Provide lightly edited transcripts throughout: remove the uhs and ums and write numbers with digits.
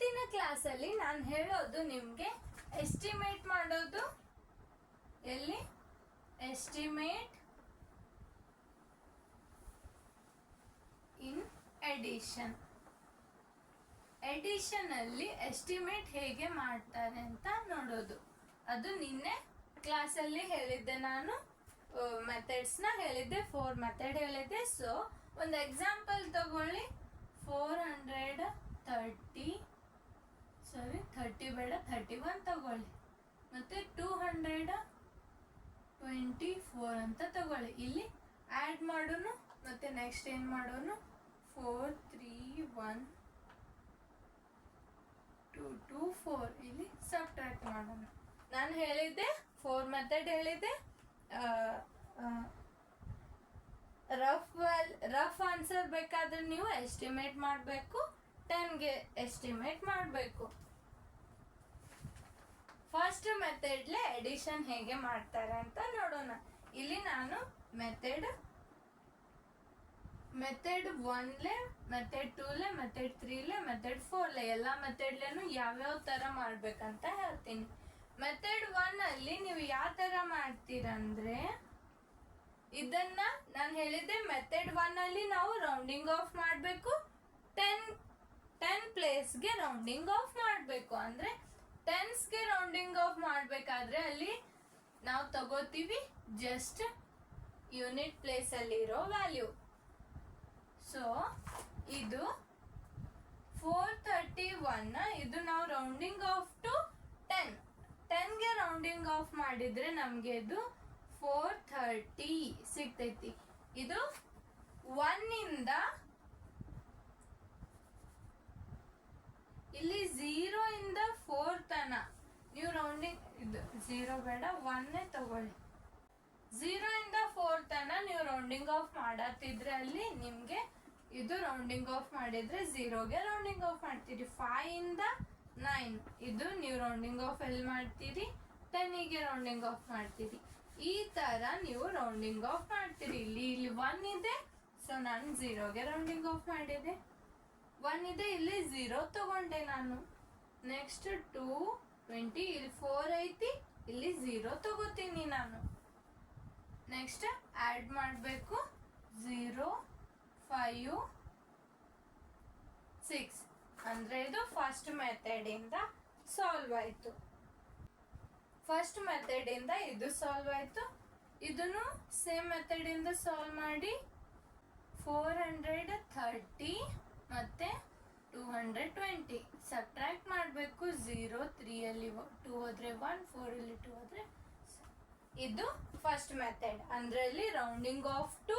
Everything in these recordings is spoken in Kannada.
ಇವತ್ತಿನ ಕ್ಲಾಸಲ್ಲಿ ನಾನು ಹೇಳೋದು ನಿಮಗೆ ಎಸ್ಟಿಮೇಟ್ ಮಾಡೋದು ಎಲ್ಲಿ ಎಸ್ಟಿಮೇಟ್ ಇನ್ ಎಡಿಷನ್. ಎಡಿಷನ್ ಅಲ್ಲಿ ಎಸ್ಟಿಮೇಟ್ ಹೇಗೆ ಮಾಡ್ತಾರೆ ಅಂತ ನೋಡೋದು. ಅದು ನಿನ್ನೆ ಕ್ಲಾಸಲ್ಲಿ ಹೇಳಿದ್ದೆ, ನಾನು ಮೆಥಡ್ಸ್ ನ ಹೇಳಿದ್ದೆ, 4 ಮೆಥಡ್ ಹೇಳಿದ್ದೆ. ಸೊ ಒಂದು ಎಕ್ಸಾಂಪಲ್ ತಗೊಳ್ಳಿ. 30 ಬೇಡ 31 ತಗೊಳ್ಳಿ, ಮತ್ತೆ 224 ಅಂತ ತಗೊಳ್ಳಿ. ಇಲ್ಲಿ ಆಡ್ ಮಾಡೋನು, ಮತ್ತೆ ನೆಕ್ಸ್ಟ್ ಏನ್ ಮಾಡೋನು 4 3 1 2 2 4 ಇಲ್ಲಿ ಸಬ್ಟ್ರಾಕ್ಟ್ ಮಾಡೋಣ. ನಾನು ಹೇಳಿದ್ದೆ 4 ಮೆಥಡ್ ಹೇಳಿದ್ದೆ. ರಫ್ ಆನ್ಸರ್ ಬೇಕಾದ್ರೆ ನೀವು ಎಸ್ಟಿಮೇಟ್ ಮಾಡಬೇಕು, 10ಗೆ ಎಸ್ಟಿಮೇಟ್ ಮಾಡಬೇಕು. ಫಸ್ಟ್ ಮೆಥಡ್ಲೆ ಎಡಿಷನ್ ಹೇಗೆ ಮಾಡ್ತಾರೆ ಅಂತ ನೋಡೋಣ. ಇಲ್ಲಿ ನಾನು ಮೆಥಡ್ 1ಲೆ, ಮೆಥಡ್ 2ಲೆ, ಮೆಥಡ್ 3ಲೆ, ಮೆಥಡ್ 4ಲೆ ಎಲ್ಲ ಮೆಥಡ್ಲೇನು ಯಾವ್ಯಾವ ತರ ಮಾಡ್ಬೇಕಂತ ಹೇಳ್ತೀನಿ. ಮೆಥಡ್ 1 ಅಲ್ಲಿ ನೀವು ಯಾವ ತರ ಮಾಡ್ತೀರಂದ್ರೆ, ಇದನ್ನ ನಾನು ಹೇಳಿದ್ದೆ ಮೆಥಡ್ 1 ಅಲ್ಲಿ ನಾವು ರೌಂಡಿಂಗ್ ಆಫ್ ಮಾಡಬೇಕು. 10 ಪ್ಲೇಸ್ಗೆ ರೌಂಡಿಂಗ್ ಆಫ್ ಮಾಡಬೇಕು. ಅಂದ್ರೆ 10ಸ್ಗೆ ರೌಂಡಿಂಗ್ ಆಫ್ ಮಾಡಬೇಕಾದ್ರೆ ಅಲ್ಲಿ ನಾವು ತಗೋತೀವಿ ಜಸ್ಟ್ ಯೂನಿಟ್ ಪ್ಲೇಸ್ ಅಲ್ಲಿ ಇರೋ ವ್ಯಾಲ್ಯೂ. ಸೊ ಇದು 431 ಇದು ನಾವು ರೌಂಡಿಂಗ್ ಆಫ್ ಟು 10ಗೆ ರೌಂಡಿಂಗ್ ಆಫ್ ಮಾಡಿದ್ರೆ ನಮ್ಗೆ ಇದು 430 ಸಿಗ್ತೈತಿ. ಇದು 1 ಇಂದ ಇಲ್ಲಿ 0 ಇಂದ 4 ತನ ನೀವು ರೌಂಡಿಂಗ್, ಇದು 0 ಬೇಡ 1 ತಗೊಳ್ಳಿ. 0 ಇಂದ 4 ತನ ನೀವು ರೌಂಡಿಂಗ್ ಆಫ್ ಮಾಡತ್ತಿದ್ರೆ ಅಲ್ಲಿ ನಿಮ್ಗೆ ಇದು ರೌಂಡಿಂಗ್ ಆಫ್ ಮಾಡಿದ್ರೆ 0ಗೆ ರೌಂಡಿಂಗ್ ಆಫ್ ಮಾಡ್ತೀರಿ. 5 ಇಂದ 9 ಇದು ನೀವು ರೌಂಡಿಂಗ್ ಆಫ್ ಎಲ್ಲಿ ಮಾಡ್ತೀರಿ, 10ಗೆ ರೌಂಡಿಂಗ್ ಆಫ್ ಮಾಡ್ತೀರಿ. ಈ ತರ ನೀವು ರೌಂಡಿಂಗ್ ಆಫ್ ಮಾಡ್ತೀರಿ. ಇಲ್ಲಿ 1 ಇದೆ, ಸೊ ನಾನು 0ಗೆ ರೌಂಡಿಂಗ್ ಆಫ್ ಮಾಡಿದೆ. 1 ಇದೆ, ಇಲ್ಲಿ 0 ತಗೊಂಡೆ ನಾನು. ನೆಕ್ಸ್ಟ್ 220 ಇಲ್ಲಿ 4 ಐತಿ, ಇಲ್ಲಿ 0 ತಗೋತೀನಿ ನಾನು. ನೆಕ್ಸ್ಟ್ ಆಡ್ ಮಾಡಬೇಕು 0 5 6 ಅಂದ್ರೆ ಇದು ಫಸ್ಟ್ ಮೆಥಡ್ ಇಂದ ಸಾಲ್ವ್ ಆಯ್ತು. ಫಸ್ಟ್ ಮೆಥಡ್ ಇಂದ ಇದು ಸಾಲ್ವ್ ಆಯ್ತು. ಇದನ್ನು ಸೇಮ್ ಮೆಥಡ್ ಇಂದ ಸಾಲ್ವ್ ಮಾಡಿ 430 ಮತ್ತೆ 220 ಸಬ್ಟ್ರಾಕ್ಟ್ ಮಾಡಬೇಕು. 0 3 ಅಲ್ಲಿ 2 ಹೋದ್ರೆ 1, 4 ಇಲ್ಲಿ 2 ಹೋದ್ರೆ. ಇದು ಫಸ್ಟ್ ಮೆಥಡ್. ಅಂದ್ರೆ ಅಲ್ಲಿ ರೌಂಡಿಂಗ್ ಆಫ್ ಟು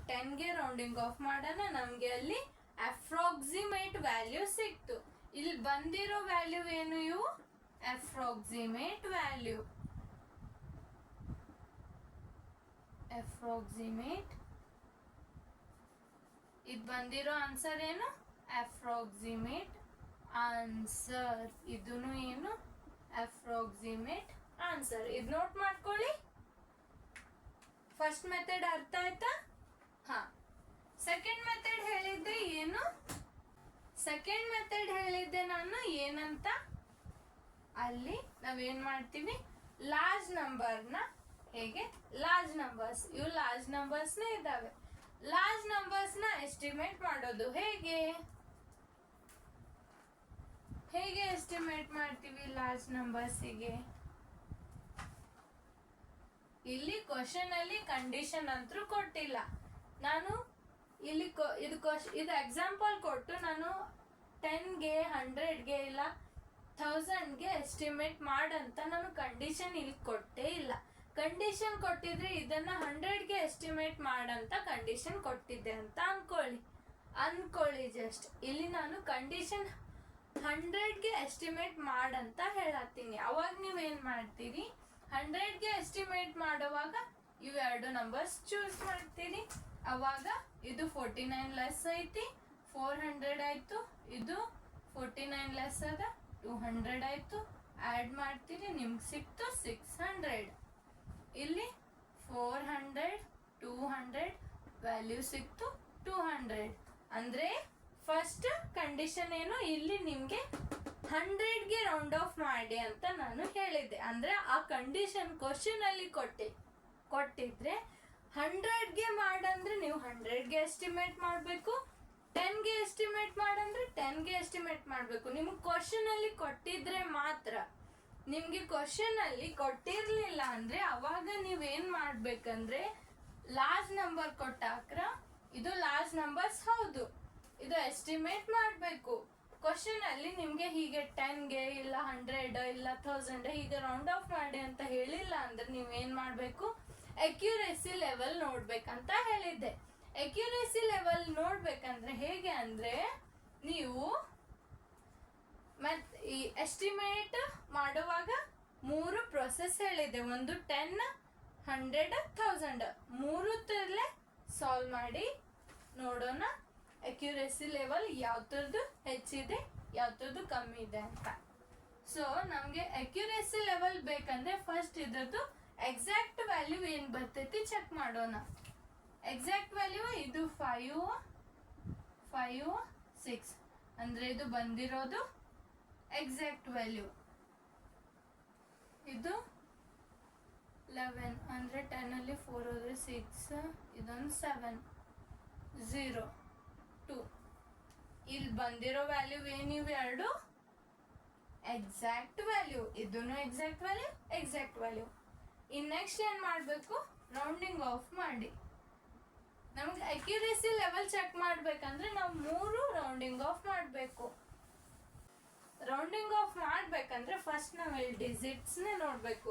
10ಗೆ ರೌಂಡಿಂಗ್ ಆಫ್ ಮಾಡೋಣ. ನಮ್ಗೆ ಅಲ್ಲಿ ಅಪ್ರಾಕ್ಸಿಮೇಟ್ ವ್ಯಾಲ್ಯೂ ಸಿಕ್ತು. ಇಲ್ಲಿ ಬಂದಿರೋ ವ್ಯಾಲ್ಯೂ ಏನು, ಇವು ಅಪ್ರಾಕ್ಸಿಮೇಟ್ ವ್ಯಾಲ್ಯೂ. ಅಪ್ರಾಕ್ಸಿಮೇಟ್ ಇದು ಬಂದಿರೋ ಆನ್ಸರ್ ಏನು, ಅಪ್ರಾಕ್ಸಿಮೇಟ್ ಆನ್ಸರ್. ಇದನ್ನು ಏನು, ಅಪ್ರಾಕ್ಸಿಮೇಟ್ ಆನ್ಸರ್. ಇದು ನೋಟ್ ಮಾಡ್ಕೊಳ್ಳಿ. ಫಸ್ಟ್ ಮೆಥಡ್ ಅರ್ಥ ಆಯ್ತಾ? ಹಾ. ಸೆಕೆಂಡ್ ಮೆಥಡ್ ಹೇಳಿದ್ದೆ ಏನು, ಸೆಕೆಂಡ್ ಮೆಥಡ್ ಹೇಳಿದ್ದೆ ನಾನು ಏನಂತ, ಅಲ್ಲಿ ನಾವೇನ್ ಮಾಡ್ತೀವಿ, ಲಾರ್ಜ್ ನಂಬರ್ನ ಹೇಗೆ, ಲಾರ್ಜ್ ನಂಬರ್ಸ್, ಇವು ಲಾರ್ಜ್ ನಂಬರ್ಸ್ನ ಇದಾವೆ. ಲಾರ್ಜ್ ನಂಬರ್ಸ್ನ ಎಸ್ಟಿಮೇಟ್ ಮಾಡೋದು ಹೇಗೆ ಎಸ್ಟಿಮೇಟ್ ಮಾಡ್ತೀವಿ ಲಾರ್ಜ್ ನಂಬರ್ಸಿಗೆ. ಇಲ್ಲಿ ಕ್ವಶನ್ ಅಲ್ಲಿ ಕಂಡೀಷನ್ ಅಂತೂ ಕೊಟ್ಟಿಲ್ಲ. ನಾನು ಇಲ್ಲಿ ಇದು ಎಕ್ಸಾಂಪಲ್ ಕೊಟ್ಟು ನಾನು 10ಗೆ 100ಗೆ ಇಲ್ಲ 1000ಗೆ ಎಸ್ಟಿಮೇಟ್ ಮಾಡಂತ ನಾನು ಕಂಡೀಷನ್ ಇಲ್ಲಿ ಕೊಟ್ಟೇ ಇಲ್ಲ. ಕಂಡೀಷನ್ ಕೊಟ್ಟಿದ್ರೆ ಇದನ್ನ 100ಗೆ ಎಸ್ಟಿಮೇಟ್ ಮಾಡಂತ ಕಂಡೀಷನ್ ಕೊಟ್ಟಿದ್ದೆ ಅಂತ ಅನ್ಕೊಳ್ಳಿ ಜಸ್ಟ್. ಇಲ್ಲಿ ನಾನು ಕಂಡೀಷನ್ 100ಗೆ ಎಸ್ಟಿಮೇಟ್ ಮಾಡಂತ ಹೇಳತ್ತೀನಿ. ಅವಾಗ ನೀವೇನ್ ಮಾಡ್ತೀರಿ, 100ಗೆ ಎಸ್ಟಿಮೇಟ್ ಮಾಡುವಾಗ ಇವೆರಡು ನಂಬರ್ಸ್ ಚೂಸ್ ಮಾಡ್ತೀರಿ. ಅವಾಗ ಇದು 49 ಲೆಸ್ ಐತಿ, 400 ಆಯ್ತು. ಇದು 49 ಲೆಸ್ ಅದ, 200 ಆಯ್ತು. ಆಡ್ ಮಾಡ್ತೀರಿ, ನಿಮ್ಗೆ ಸಿಕ್ತು 600. ಇಲ್ಲಿ 400 200 ವ್ಯಾಲ್ಯೂ ಸಿಕ್ತು 200. ಅಂದ್ರೆ ಫಸ್ಟ್ ಕಂಡೀಷನ್ ಏನು, ಇಲ್ಲಿ ನಿಮ್ಗೆ 100ಗೆ ರೌಂಡ್ ಆಫ್ ಮಾಡಿ ಅಂತ ನಾನು ಹೇಳಿದ್ದೆ. ಅಂದ್ರೆ ಆ ಕಂಡೀಷನ್ ಕ್ವಶನ್ ಅಲ್ಲಿ ಕೊಟ್ಟಿದ್ರೆ 100ಗೆ ಮಾಡಂದ್ರೆ ನೀವು 100ಗೆ ಎಸ್ಟಿಮೇಟ್ ಮಾಡಬೇಕು, 10ಗೆ ಎಸ್ಟಿಮೇಟ್ ಮಾಡಂದ್ರೆ 10ಗೆ ಎಸ್ಟಿಮೇಟ್ ಮಾಡಬೇಕು. ನಿಮ್ಗೆ ಕ್ವಶನ್ ಅಲ್ಲಿ ಕೊಟ್ಟಿದ್ರೆ ಮಾತ್ರ. ನಿಮ್ಗೆ ಕ್ವಶನ್ ಅಲ್ಲಿ ಕೊಟ್ಟಿರ್ಲಿಲ್ಲ ಅಂದ್ರೆ ಅವಾಗ ನೀವೇನ್ ಮಾಡ್ಬೇಕಂದ್ರೆ ಲಾರ್ಜ್ ನಂಬರ್ ಕೊಟ್ಟಾಕ್ರ ಇದು ಲಾರ್ಜ್ ನಂಬರ್ಸ್ ಹೌದು, ಇದು ಎಸ್ಟಿಮೇಟ್ ಮಾಡಬೇಕು. ಕ್ವಶನ್ ಅಲ್ಲಿ ನಿಮ್ಗೆ ಹೀಗೆ 10ಗೆ ಇಲ್ಲ 100 ಇಲ್ಲ 1000 ಹೀಗೆ ರೌಂಡ್ ಆಫ್ ಮಾಡಿ ಅಂತ ಹೇಳಿಲ್ಲ ಅಂದ್ರೆ ನೀವೇನ್ ಮಾಡ್ಬೇಕು, ಅಕ್ಯುರೇಸಿ ಲೆವೆಲ್ ನೋಡ್ಬೇಕಂತ ಹೇಳಿದ್ದೆ. ಅಕ್ಯುರೇಸಿ ಲೆವೆಲ್ ನೋಡ್ಬೇಕಂದ್ರೆ ಹೇಗೆ ಅಂದ್ರೆ ನೀವು ಮತ್ ಈ ಎಸ್ಟಿಮೇಟ್ ಮಾಡುವಾಗ 3 ಪ್ರೊಸೆಸ್ ಹೇಳಿದೆ. ಒಂದು 10, 100, 1000 ಮೂರಲ್ಲೇ ಸಾಲ್ವ್ ಮಾಡಿ ನೋಡೋಣ ಅಕ್ಯುರೇಸಿ ಲೆವೆಲ್ ಯಾವ್ದು ಹೆಚ್ಚಿದೆ ಯಾವ್ದು ಕಮ್ಮಿ ಇದೆ ಅಂತ. ಸೊ ನಮ್ಗೆ ಅಕ್ಯುರೇಸಿ ಲೆವೆಲ್ ಬೇಕಂದ್ರೆ ಫಸ್ಟ್ ಇದ್ರದ್ದು ಎಕ್ಸಾಕ್ಟ್ ವ್ಯಾಲ್ಯೂ ಏನ್ ಬರ್ತೈತಿ ಚೆಕ್ ಮಾಡೋಣ. ಎಕ್ಸಾಕ್ಟ್ ವ್ಯಾಲ್ಯೂ ಇದು 5, 6 ಅಂದ್ರೆ ಇದು ಬಂದಿರೋದು ಎಕ್ಸಾಕ್ಟ್ ವ್ಯಾಲ್ಯೂ. ಇದು 11 ಅಂದ್ರೆ 10 ಅಲ್ಲಿ 4 ಹೋದ್ರೆ 6, ಇದೊಂದು 7, 0, 2. ಇಲ್ಲಿ ಬಂದಿರೋ ವ್ಯಾಲ್ಯೂ ಏನಿವೆ ಎರಡು ಎಕ್ಸಾಕ್ಟ್ ವ್ಯಾಲ್ಯೂ, ಇದನ್ನು ಎಕ್ಸಾಕ್ಟ್ ವ್ಯಾಲ್ಯೂ, ಎಕ್ಸಾಕ್ಟ್ ವ್ಯಾಲ್ಯೂ. ಇನ್ ನೆಕ್ಸ್ಟ್ ಏನ್ ಮಾಡ್ಬೇಕು, ರೌಂಡಿಂಗ್ ಆಫ್ ಮಾಡಿ. ನಮ್ಗೆ ಅಕ್ಯುರೇಸಿ ಲೆವೆಲ್ ಚೆಕ್ ಮಾಡ್ಬೇಕಂದ್ರೆ ನಾವು 3 ರೌಂಡಿಂಗ್ ಆಫ್ ಮಾಡಬೇಕು. ರೌಂಡಿಂಗ್ ಆಫ್ ಮಾಡ್ಬೇಕಂದ್ರೆ ಫಸ್ಟ್ ನಾವು ಇಲ್ಲಿ ಡಿಜಿಟ್ಸ್ ನೋಡ್ಬೇಕು.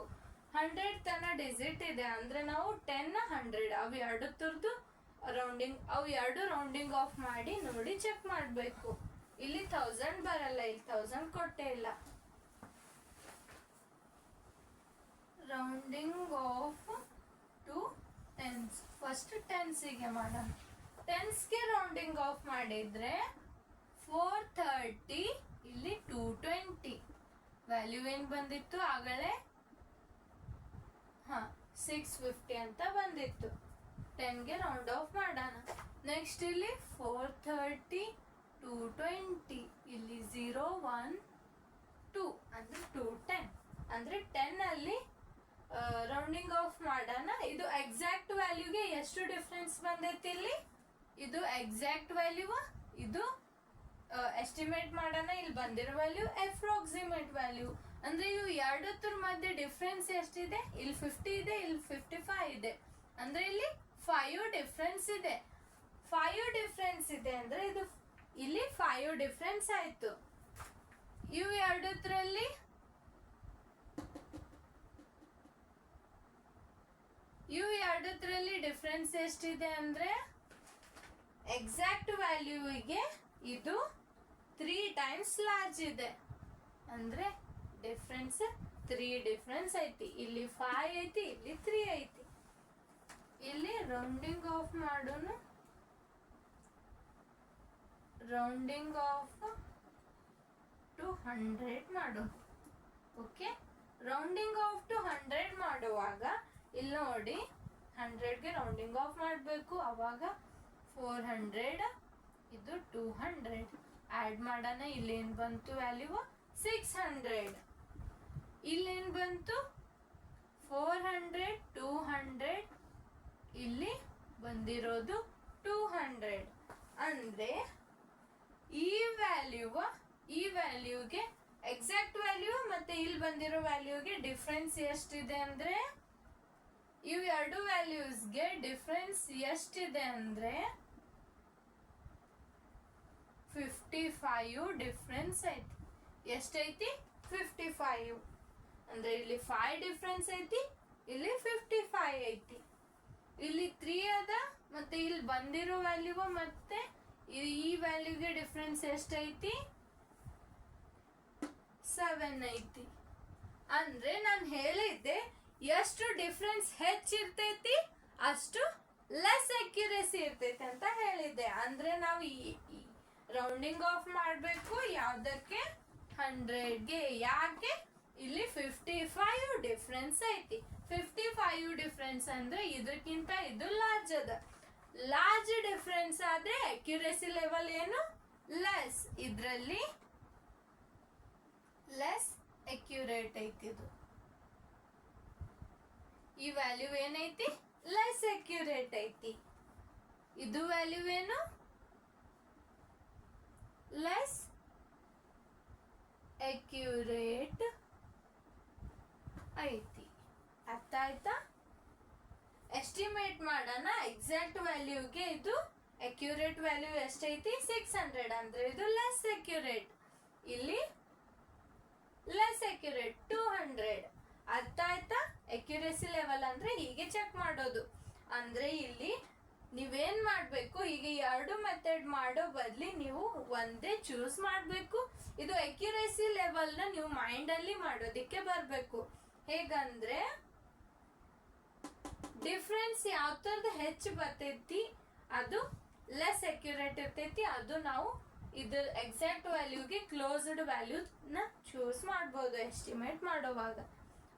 100 ತನ ಡಿಜಿಟ್ ಇದೆ ಅಂದ್ರೆ ನಾವು 10, 100 ಅವು ಎರಡು ರೌಂಡಿಂಗ್ ಆಫ್ ಮಾಡಿ ನೋಡಿ ಚೆಕ್ ಮಾಡ್ಬೇಕು. ಇಲ್ಲಿ 1000 ಬರಲ್ಲ, ಇಲ್ಲಿ 1000 ಕೊಟ್ಟೆ ಇಲ್ಲ. Rounding off to tens. First ಟೆನ್ಸಿಗೆ ಮಾಡೋಣ. ಟೆನ್ಸ್ಗೆ ರೌಂಡಿಂಗ್ ಆಫ್ ಮಾಡಿದ್ರೆ 430, ಇಲ್ಲಿ 220. ವ್ಯಾಲ್ಯೂ ಏನ್ ಬಂದಿತ್ತು ಆಗಲೇ 650 ಅಂತ ಬಂದಿತ್ತು. 10ಗೆ ರೌಂಡ್ ಆಫ್ ಮಾಡೋಣ. ನೆಕ್ಸ್ಟ್ ಇಲ್ಲಿ 430, 220, ಇಲ್ಲಿ 0, 1, 2 ಅಂದ್ರೆ 210 ಅಂದ್ರೆ 10 ಅಲ್ಲಿ ರೌಂಡಿಂಗ್ ಆಫ್ ಮಾಡೋಣ. ಇದು ಎಕ್ಸಾಕ್ಟ್ ವ್ಯಾಲ್ಯೂಗೆ ಎಷ್ಟು ಡಿಫ್ರೆನ್ಸ್ ಬಂದೈತಿ ಇಲ್ಲಿ, ಇದು ಎಕ್ಸಾಕ್ಟ್ ವ್ಯಾಲ್ಯೂ, ಇದು ಎಸ್ಟಿಮೇಟ್ ಮಾಡೋಣ. ಇಲ್ಲಿ ಬಂದಿರೋ ವ್ಯಾಲ್ಯೂ ಅಪ್ರಾಕ್ಸಿಮೇಟ್ ವ್ಯಾಲ್ಯೂ. ಅಂದ್ರೆ ಇವು ಎರಡತ್ರ ಮಧ್ಯೆ ಡಿಫ್ರೆನ್ಸ್ ಎಷ್ಟಿದೆ, ಇಲ್ಲಿ 50 ಇದೆ, ಇಲ್ಲಿ 55 ಇದೆ. ಅಂದ್ರೆ ಇಲ್ಲಿ 5 ಡಿಫ್ರೆನ್ಸ್ ಇದೆ. 5 ಡಿಫ್ರೆನ್ಸ್ ಇದೆ ಅಂದ್ರೆ ಇದು ಇಲ್ಲಿ 5 ಡಿಫ್ರೆನ್ಸ್ ಆಯ್ತು. ಇವು ಎರಡರಲ್ಲಿ ಡಿಫ್ರೆನ್ಸ್ ಎಷ್ಟಿದೆ ಅಂದ್ರೆ ಎಕ್ಸಾಕ್ಟ್ ವ್ಯಾಲ್ಯೂಗೆ ಇದು 3 ಟೈಮ್ಸ್ ಲಾರ್ಜ್ ಇದೆ. ಅಂದ್ರೆ ಡಿಫ್ರೆನ್ಸ್ 3 ಡಿಫ್ರೆನ್ಸ್ ಐತಿ. ಇಲ್ಲಿ 5 ಐತಿ, ಇಲ್ಲಿ 3 ಐತಿ. ಇಲ್ಲಿ ರೌಂಡಿಂಗ್ ಆಫ್ ಮಾಡೋಣ. ರೌಂಡಿಂಗ್ ಆಫ್ ಟು 100 ಮಾಡೋಣ. ಓಕೆ, ರೌಂಡಿಂಗ್ ಆಫ್ ಟು 100 ಮಾಡುವಾಗ ಇಲ್ಲಿ ನೋಡಿ 100ಗೆ ರೌಂಡಿಂಗ್ ಆಫ್ ಮಾಡಬೇಕು. ಅವಾಗ 400, ಇದು 200 ಆಡ್ ಮಾಡೋಣ. ಇಲ್ಲೇನ್ ಬಂತು ವ್ಯಾಲ್ಯೂ 600. ಇಲ್ಲೇನ್ ಬಂತು 400, 200, ಇಲ್ಲಿ ಬಂದಿರೋದು 200. ಅಂದ್ರೆ ಈ ವ್ಯಾಲ್ಯೂಗೆ ಎಕ್ಸಾಕ್ಟ್ ವ್ಯಾಲ್ಯೂ ಮತ್ತೆ ಇಲ್ಲಿ ಬಂದಿರೋ ವ್ಯಾಲ್ಯೂಗೆ ಡಿಫ್ರೆನ್ಸ್ ಎಷ್ಟಿದೆ ಅಂದ್ರೆ ಇವು ಎರಡು ವ್ಯಾಲ್ಯೂಸ್ಗೆ ಡಿಫ್ರೆನ್ಸ್ ಎಷ್ಟಿದೆ ಅಂದ್ರೆ 55 ಡಿಫ್ರೆನ್ಸ್ ಐತಿ. ಎಷ್ಟೈತಿ 55. ಅಂದ್ರೆ ಇಲ್ಲಿ 5 ಡಿಫ್ರೆನ್ಸ್ ಐತಿ, ಇಲ್ಲಿ 55 ಐತಿ. ಇಲ್ಲಿ 3 ಅದ, ಮತ್ತೆ ಇಲ್ಲಿ ಬಂದಿರೋ ವ್ಯಾಲ್ಯೂ ಮತ್ತೆ ಈ ವ್ಯಾಲ್ಯೂಗೆ ಡಿಫ್ರೆನ್ಸ್ ಎಷ್ಟೈತಿ 7 ಐತಿ. ಅಂದ್ರೆ ನಾನು ಹೇಳಿದ್ದೆ ಎಷ್ಟು ಡಿಫ್ರೆನ್ಸ್ ಹೆಚ್ಚಿರ್ತೈತಿ ಅಷ್ಟು ಲೆಸ್ ಅಕ್ಯುರೇಸಿ ಇರ್ತೈತಿ ಅಂತ ಹೇಳಿದ್ದೆ. ಅಂದ್ರೆ ನಾವು ಈ ರೌಂಡಿಂಗ್ ಆಫ್ ಮಾಡಬೇಕು ಯಾವ್ದಕ್ಕೆ 100ಗೆ. ಯಾಕೆ ಇಲ್ಲಿ 55 ಡಿಫ್ರೆನ್ಸ್ ಐತಿ. 55 ಡಿಫ್ರೆನ್ಸ್ ಅಂದ್ರೆ ಇದಕ್ಕಿಂತ ಇದು ಲಾರ್ಜ್ ಅದ. ಲಾರ್ಜ್ ಡಿಫ್ರೆನ್ಸ್ ಆದ್ರೆ ಅಕ್ಯುರೇಸಿ ಲೆವೆಲ್ ಏನು ಲೆಸ್, ಇದರಲ್ಲಿ ಲೆಸ್ ಅಕ್ಯುರೇಟ್ ಐತಿ. ಈ ವ್ಯಾಲ್ಯೂ ಏನೈತಿ? ಲೆಸ್ ಅಕ್ಯುರೇಟ್ ಐತಿ. ಇದು ವ್ಯಾಲ್ಯೂ ಏನು? ಲೆಸ್ ಅಕ್ಯುರೇಟ್ ಐತಿ. ಅರ್ಥ ಆಯ್ತಾ? ಎಸ್ಟಿಮೇಟ್ ಮಾಡೋಣ ಎಕ್ಸಾಕ್ಟ್ ವ್ಯಾಲ್ಯೂಗೆ. ಇದು ಅಕ್ಯುರೇಟ್ ವ್ಯಾಲ್ಯೂ ಎಷ್ಟೈತಿ? 600 ಅಂದ್ರೆ ಇದು ಲೆಸ್ ಅಕ್ಯುರೇಟ್. ಇಲ್ಲಿ ಲೆಸ್ ಅಕ್ಯುರೇಟ್ 200. ಅರ್ಥ ಆಯ್ತಾ? ಅಕ್ಯುರೇಸಿ ಲೆವೆಲ್ ಅಂದ್ರೆ ಹೀಗೆ ಚೆಕ್ ಮಾಡೋದು. ಅಂದ್ರೆ ಇಲ್ಲಿ ನೀವೇನ್ ಮಾಡ್ಬೇಕು, ಈಗ ಎರಡು ಮೆಥಡ್ ಮಾಡೋ ಬದ್ಲಿ ನೀವು ಒಂದೇ ಚೂಸ್ ಮಾಡ್ಬೇಕು. ಇದು ಅಕ್ಯುರೇಸಿ ಲೆವೆಲ್ ನ ನೀವು ಮೈಂಡ್ ಅಲ್ಲಿ ಮಾಡೋದಿಕ್ಕೆ ಬರ್ಬೇಕು. ಹೇಗಂದ್ರೆ ಡಿಫ್ರೆನ್ಸ್ ಯಾವ ತರದ ಹೆಚ್ಚು ಬರ್ತೈತಿ ಅದು ಲೆಸ್ ಅಕ್ಯುರೇಟ್ ಇರ್ತೈತಿ. ಅದು ನಾವು ಇದು ಎಕ್ಸಾಕ್ಟ್ ವ್ಯಾಲ್ಯೂಗೆ ಕ್ಲೋಸ್ಡ್ ವ್ಯಾಲ್ಯೂ ನ ಚೂಸ್ ಮಾಡ್ಬೋದು ಎಸ್ಟಿಮೇಟ್ ಮಾಡೋವಾಗ.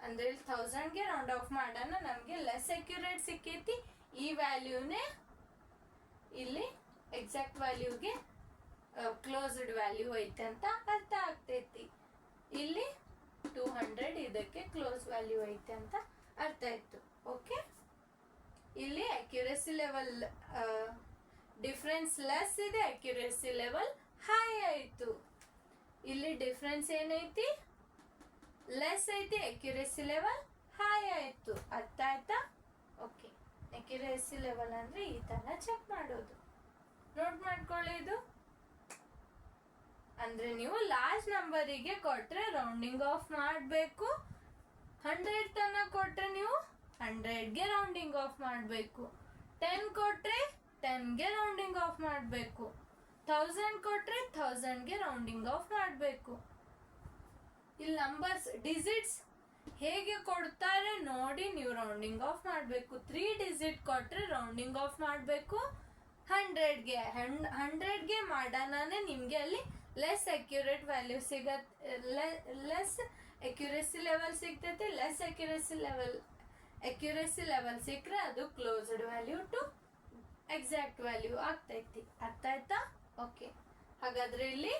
ಅಂದ್ರೆ ಇಲ್ಲಿ 1000ಗೆ ರೌಂಡ್ ಆಫ್ ಮಾಡೋಣ, ನಮ್ಗೆ ಲೆಸ್ ಅಕ್ಯುರೇಟ್ ಸಿಕ್ಕೈತಿ. ಈ ವ್ಯಾಲ್ಯೂನೇ ಇಲ್ಲಿ ಎಕ್ಸಾಕ್ಟ್ ವ್ಯಾಲ್ಯೂಗೆ ಕ್ಲೋಸ್ಡ್ ವ್ಯಾಲ್ಯೂ ಐತೆ ಅಂತ ಅರ್ಥ ಆಗ್ತೈತಿ. ಇಲ್ಲಿ 200 ಇದಕ್ಕೆ ಕ್ಲೋಸ್ ವ್ಯಾಲ್ಯೂ ಐತೆ ಅಂತ ಅರ್ಥ ಆಯ್ತು. ಓಕೆ, ಇಲ್ಲಿ ಅಕ್ಯುರೇಸಿ ಲೆವೆಲ್ ಡಿಫ್ರೆನ್ಸ್ ಲೆಸ್ ಇದೆ, ಅಕ್ಯುರೇಸಿ ಲೆವೆಲ್ ಹೈ ಆಯ್ತು. ಇಲ್ಲಿ ಡಿಫ್ರೆನ್ಸ್ ಏನೈತಿ? ಲೆಸ್ ಐತಿ, ಅಕ್ಯುರೇಸಿ ಲೆವೆಲ್ ಹೈ ಆಯ್ತು. ಅರ್ಥ ಆಯ್ತಾ? ಓಕೆ, ಅಕ್ಯುರೇಸಿ ಲೆವೆಲ್ ಅಂದ್ರೆ ಈ ತರ ಚೆಕ್ ಮಾಡೋದು. ನೋಟ್ ಮಾಡ್ಕೊಳ್ಳಿ. ಇದು ಅಂದ್ರೆ ನೀವು ಲಾರ್ಜ್ ನಂಬರಿಗೆ ಕೊಟ್ರೆ ರೌಂಡಿಂಗ್ ಆಫ್ ಮಾಡಬೇಕು. 100 ತನಕ ಕೊಟ್ರೆ ನೀವು 100ಗೆ ರೌಂಡಿಂಗ್ ಆಫ್ ಮಾಡಬೇಕು. 10 ಕೊಟ್ರೆ 10ಗೆ ರೌಂಡಿಂಗ್ ಆಫ್ ಮಾಡಬೇಕು. 1000 ಕೊಟ್ರೆ 1000ಗೆ ರೌಂಡಿಂಗ್ ಆಫ್ ಮಾಡಬೇಕು. ಇಲ್ಲಿ ನಂಬರ್ಸ್ ಡಿಜಿಟ್ಸ್ ಹೇಗೆ ಕೊಡ್ತಾರೆ ನೋಡಿ ನೀವು ರೌಂಡಿಂಗ್ ಆಫ್ ಮಾಡಬೇಕು. 3 ಡಿಜಿಟ್ ಕೊಟ್ರೆ ರೌಂಡಿಂಗ್ ಆಫ್ ಮಾಡಬೇಕು 100ಗೆ. 100ಗೆ ಮಾಡೋಣನೆ ನಿಮ್ಗೆ ಅಲ್ಲಿ ಲೆಸ್ ಅಕ್ಯುರೇಟ್ ವ್ಯಾಲ್ಯೂ ಸಿಗತ್ತೆ, ಲೆಸ್ ಅಕ್ಯುರೇಸಿ ಲೆವೆಲ್ ಸಿಗ್ತೈತಿ. ಲೆಸ್ ಅಕ್ಯುರೇಸಿ ಲೆವೆಲ್ ಸಿಕ್ಕರೆ ಅದು closed value to exact value ಆಗ್ತೈತಿ. ಅರ್ಥ ಆಯ್ತಾ? ಓಕೆ, ಹಾಗಾದ್ರೆ ಇಲ್ಲಿ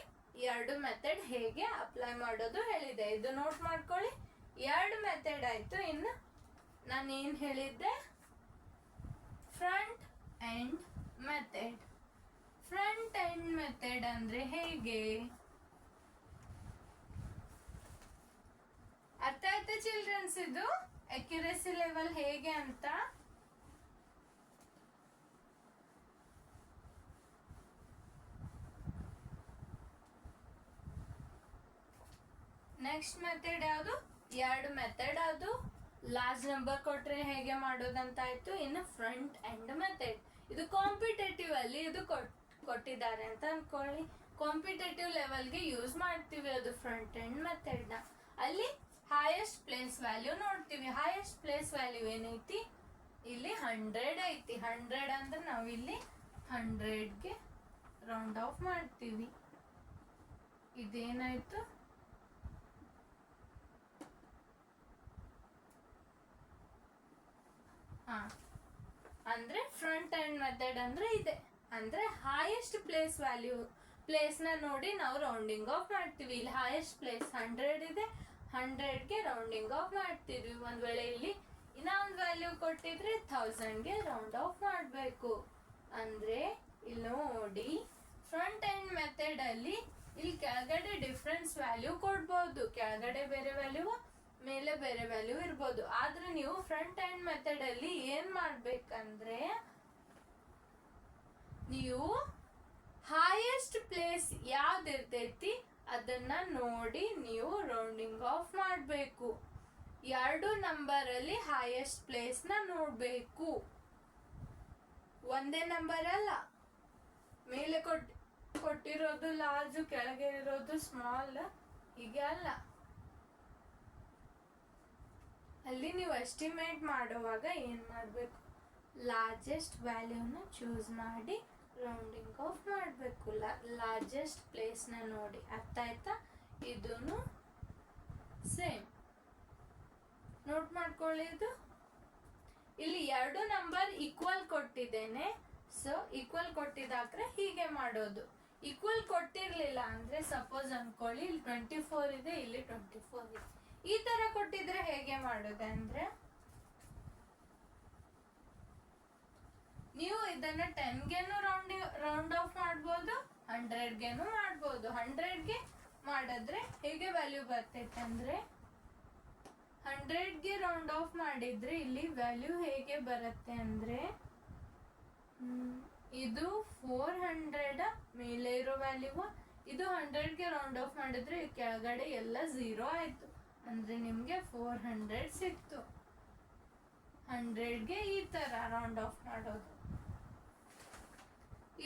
ಎರಡು ಮೆಥಡ್ ಹೇಗೆ ಅಪ್ಲೈ ಮಾಡೋದು ಹೇಳಿದೆ. ಇದು ನೋಟ್ ಮಾಡ್ಕೊಳ್ಳಿ. ಎರಡು ಮೆಥಡ್ ಆಯ್ತು. ಇನ್ನು ನಾನು ಏನ್ ಹೇಳಿದ್ದೆ? Front end method. Front end method ಅಂದ್ರೆ ಹೇಗೆ? ಅರ್ಥ ಆಯ್ತಾ ಚಿಲ್ಡ್ರನ್ಸ್? ಇದು ಅಕ್ಯುರೇಸಿ ಲೆವೆಲ್ ಹೇಗೆ ಅಂತ. ನೆಕ್ಸ್ಟ್ ಮೆಥಡ್ ಯಾವುದು? ಎರಡು ಮೆಥಡ್ ಅದು ಲಾರ್ಜ್ ನಂಬರ್ ಕೊಟ್ರೆ ಹೇಗೆ ಮಾಡೋದಂತ ಆಯ್ತು. ಇನ್ನು ಫ್ರಂಟ್ ಎಂಡ್ ಮೆಥಡ್ ಇದು ಕಾಂಪಿಟೇಟಿವ್ ಅಲ್ಲಿ ಇದು ಕೊಟ್ಟಿದ್ದಾರೆ ಅಂತ ಅನ್ಕೊಳ್ಳಿ. ಕಾಂಪಿಟೇಟಿವ್ ಲೆವೆಲ್ಗೆ ಯೂಸ್ ಮಾಡ್ತೀವಿ ಅದು ಫ್ರಂಟ್ ಎಂಡ್ ಮೆಥಡ್ ನ. ಅಲ್ಲಿ ಹೈಯೆಸ್ಟ್ ಪ್ಲೇಸ್ ವ್ಯಾಲ್ಯೂ ನೋಡ್ತೀವಿ. ಹೈಯೆಸ್ಟ್ ಪ್ಲೇಸ್ ವ್ಯಾಲ್ಯೂ ಏನೈತಿ? ಇಲ್ಲಿ 100 ಐತಿ. 100 ಅಂದ್ರೆ ನಾವು ಇಲ್ಲಿ 100ಗೆ ರೌಂಡ್ ಆಫ್ ಮಾಡ್ತೀವಿ. ಇದೇನಾಯ್ತು? ಅಂದ್ರೆ ಫ್ರಂಟ್ ಎಂಡ್ ಮೆಥಡ್ ಅಂದ್ರೆ ಇದೆ. ಅಂದ್ರೆ ಹೈಯೆಸ್ಟ್ ಪ್ಲೇಸ್ ವ್ಯಾಲ್ಯೂ ಪ್ಲೇಸ್ ನ ನೋಡಿ ನಾವು ರೌಂಡಿಂಗ್ ಆಫ್ ಮಾಡ್ತೀವಿ. ಇಲ್ಲಿ ಹೈಯೆಸ್ಟ್ ಪ್ಲೇಸ್ 100 ಇದೆ, 100ಗೆ ರೌಂಡಿಂಗ್ ಆಫ್ ಮಾಡ್ತೀವಿ. ಒಂದ್ ವೇಳೆ ಇಲ್ಲಿ ಇನ್ನ ಒಂದ್ ವ್ಯಾಲ್ಯೂ ಕೊಟ್ಟಿದ್ರೆ 1000ಗೆ ರೌಂಡ್ ಆಫ್ ಮಾಡ್ಬೇಕು. ಅಂದ್ರೆ ಇಲ್ಲಿ ನೋಡಿ ಫ್ರಂಟ್ ಎಂಡ್ ಮೆಥಡ್ ಅಲ್ಲಿ ಇಲ್ಲಿ ಕೆಳಗಡೆ ಡಿಫ್ರೆನ್ಸ್ ವ್ಯಾಲ್ಯೂ ಕೊಡ್ಬೋದು. ಕೆಳಗಡೆ ಬೇರೆ ವ್ಯಾಲ್ಯೂ, ಮೇಲೆ ಬೇರೆ ವ್ಯಾಲ್ಯೂ ಇರ್ಬೋದು. ಆದ್ರೆ ನೀವು ಫ್ರಂಟ್ ಎಂಡ್ ಮೆಥಡ್ ಅಲ್ಲಿ ಏನ್ ಮಾಡ್ಬೇಕಂದ್ರೆ ನೀವು ಹೈಯೆಸ್ಟ್ ಪ್ಲೇಸ್ ಯಾವ್ದಿರ್ತೈತಿ ಅದನ್ನ ನೋಡಿ ನೀವು ರೌಂಡಿಂಗ್ ಆಫ್ ಮಾಡ್ಬೇಕು. ಎರಡು ನಂಬರ್ ಅಲ್ಲಿ ಹೈಯೆಸ್ಟ್ ಪ್ಲೇಸ್ ನ ನೋಡ್ಬೇಕು. ಒಂದೇ ನಂಬರ್ ಅಲ್ಲ, ಮೇಲೆ ಕೊಟ್ಟಿರೋದು ಲಾರ್ಜ್, ಕೆಳಗೆ ಇರೋದು ಸ್ಮಾಲ್, ಹೀಗೆ ಅಲ್ಲ. ಅಲ್ಲಿ ನೀವು ಎಸ್ಟಿಮೇಟ್ ಮಾಡುವಾಗ ಏನ್ ಮಾಡ್ಬೇಕು? ಲಾರ್ಜೆಸ್ಟ್ ವ್ಯಾಲ್ಯೂನ ಚೂಸ್ ಮಾಡಿ ರೌಂಡಿಂಗ್ ಆಫ್ ಮಾಡಬೇಕು. ಲಾರ್ಜೆಸ್ಟ್ ಪ್ಲೇಸ್ ನ ನೋಡಿ. ಅರ್ಥ ಆಯ್ತಾ? ಇದನ್ನು ಸೇಮ್ ನೋಟ್ ಮಾಡ್ಕೊಳ್ಳಿ. ಇದು ಇಲ್ಲಿ ಎರಡು ನಂಬರ್ ಈಕ್ವಲ್ ಕೊಟ್ಟಿದ್ದೇನೆ. ಸೊ ಈಕ್ವಲ್ ಕೊಟ್ಟಿದಾಕ್ರೆ ಹೀಗೆ ಮಾಡೋದು. ಈಕ್ವಲ್ ಕೊಟ್ಟಿರ್ಲಿಲ್ಲ ಅಂದ್ರೆ ಸಪೋಸ್ ಅನ್ಕೊಳ್ಳಿ ಇಲ್ಲಿ 24 ಇದೆ, ಇಲ್ಲಿ 24 ಇದೆ, ಈ ತರ ಕೊಟ್ಟಿದ್ರೆ ಹೇಗೆ ಮಾಡೋದು ಅಂದ್ರೆ ನೀವು ಇದನ್ನ 10ಗೆನು ರೌಂಡ್ ಆಫ್ ಮಾಡ್ಬೋದು, 100ಗೆನು ಮಾಡ್ಬೋದು. 100ಗೆ ಮಾಡಿದ್ರೆ ಹೇಗೆ ವ್ಯಾಲ್ಯೂ ಬರ್ತೈತೆ ಅಂದ್ರೆ 100ಗೆ ರೌಂಡ್ ಆಫ್ ಮಾಡಿದ್ರೆ ಇಲ್ಲಿ ವ್ಯಾಲ್ಯೂ ಹೇಗೆ ಬರುತ್ತೆ ಅಂದ್ರೆ ಇದು 400 ಮೇಲೆ ಇರೋ ವ್ಯಾಲ್ಯೂ, ಇದು 100ಗೆ ರೌಂಡ್ ಆಫ್ ಮಾಡಿದ್ರೆ ಕೆಳಗಡೆ ಎಲ್ಲ 0 ಆಯ್ತು ಅಂದ್ರೆ ನಿಮ್ಗೆ 400 ಸಿಕ್ತು. 100ಗೆ ಈ ತರ ರೌಂಡ್ ಆಫ್ ಮಾಡೋದು.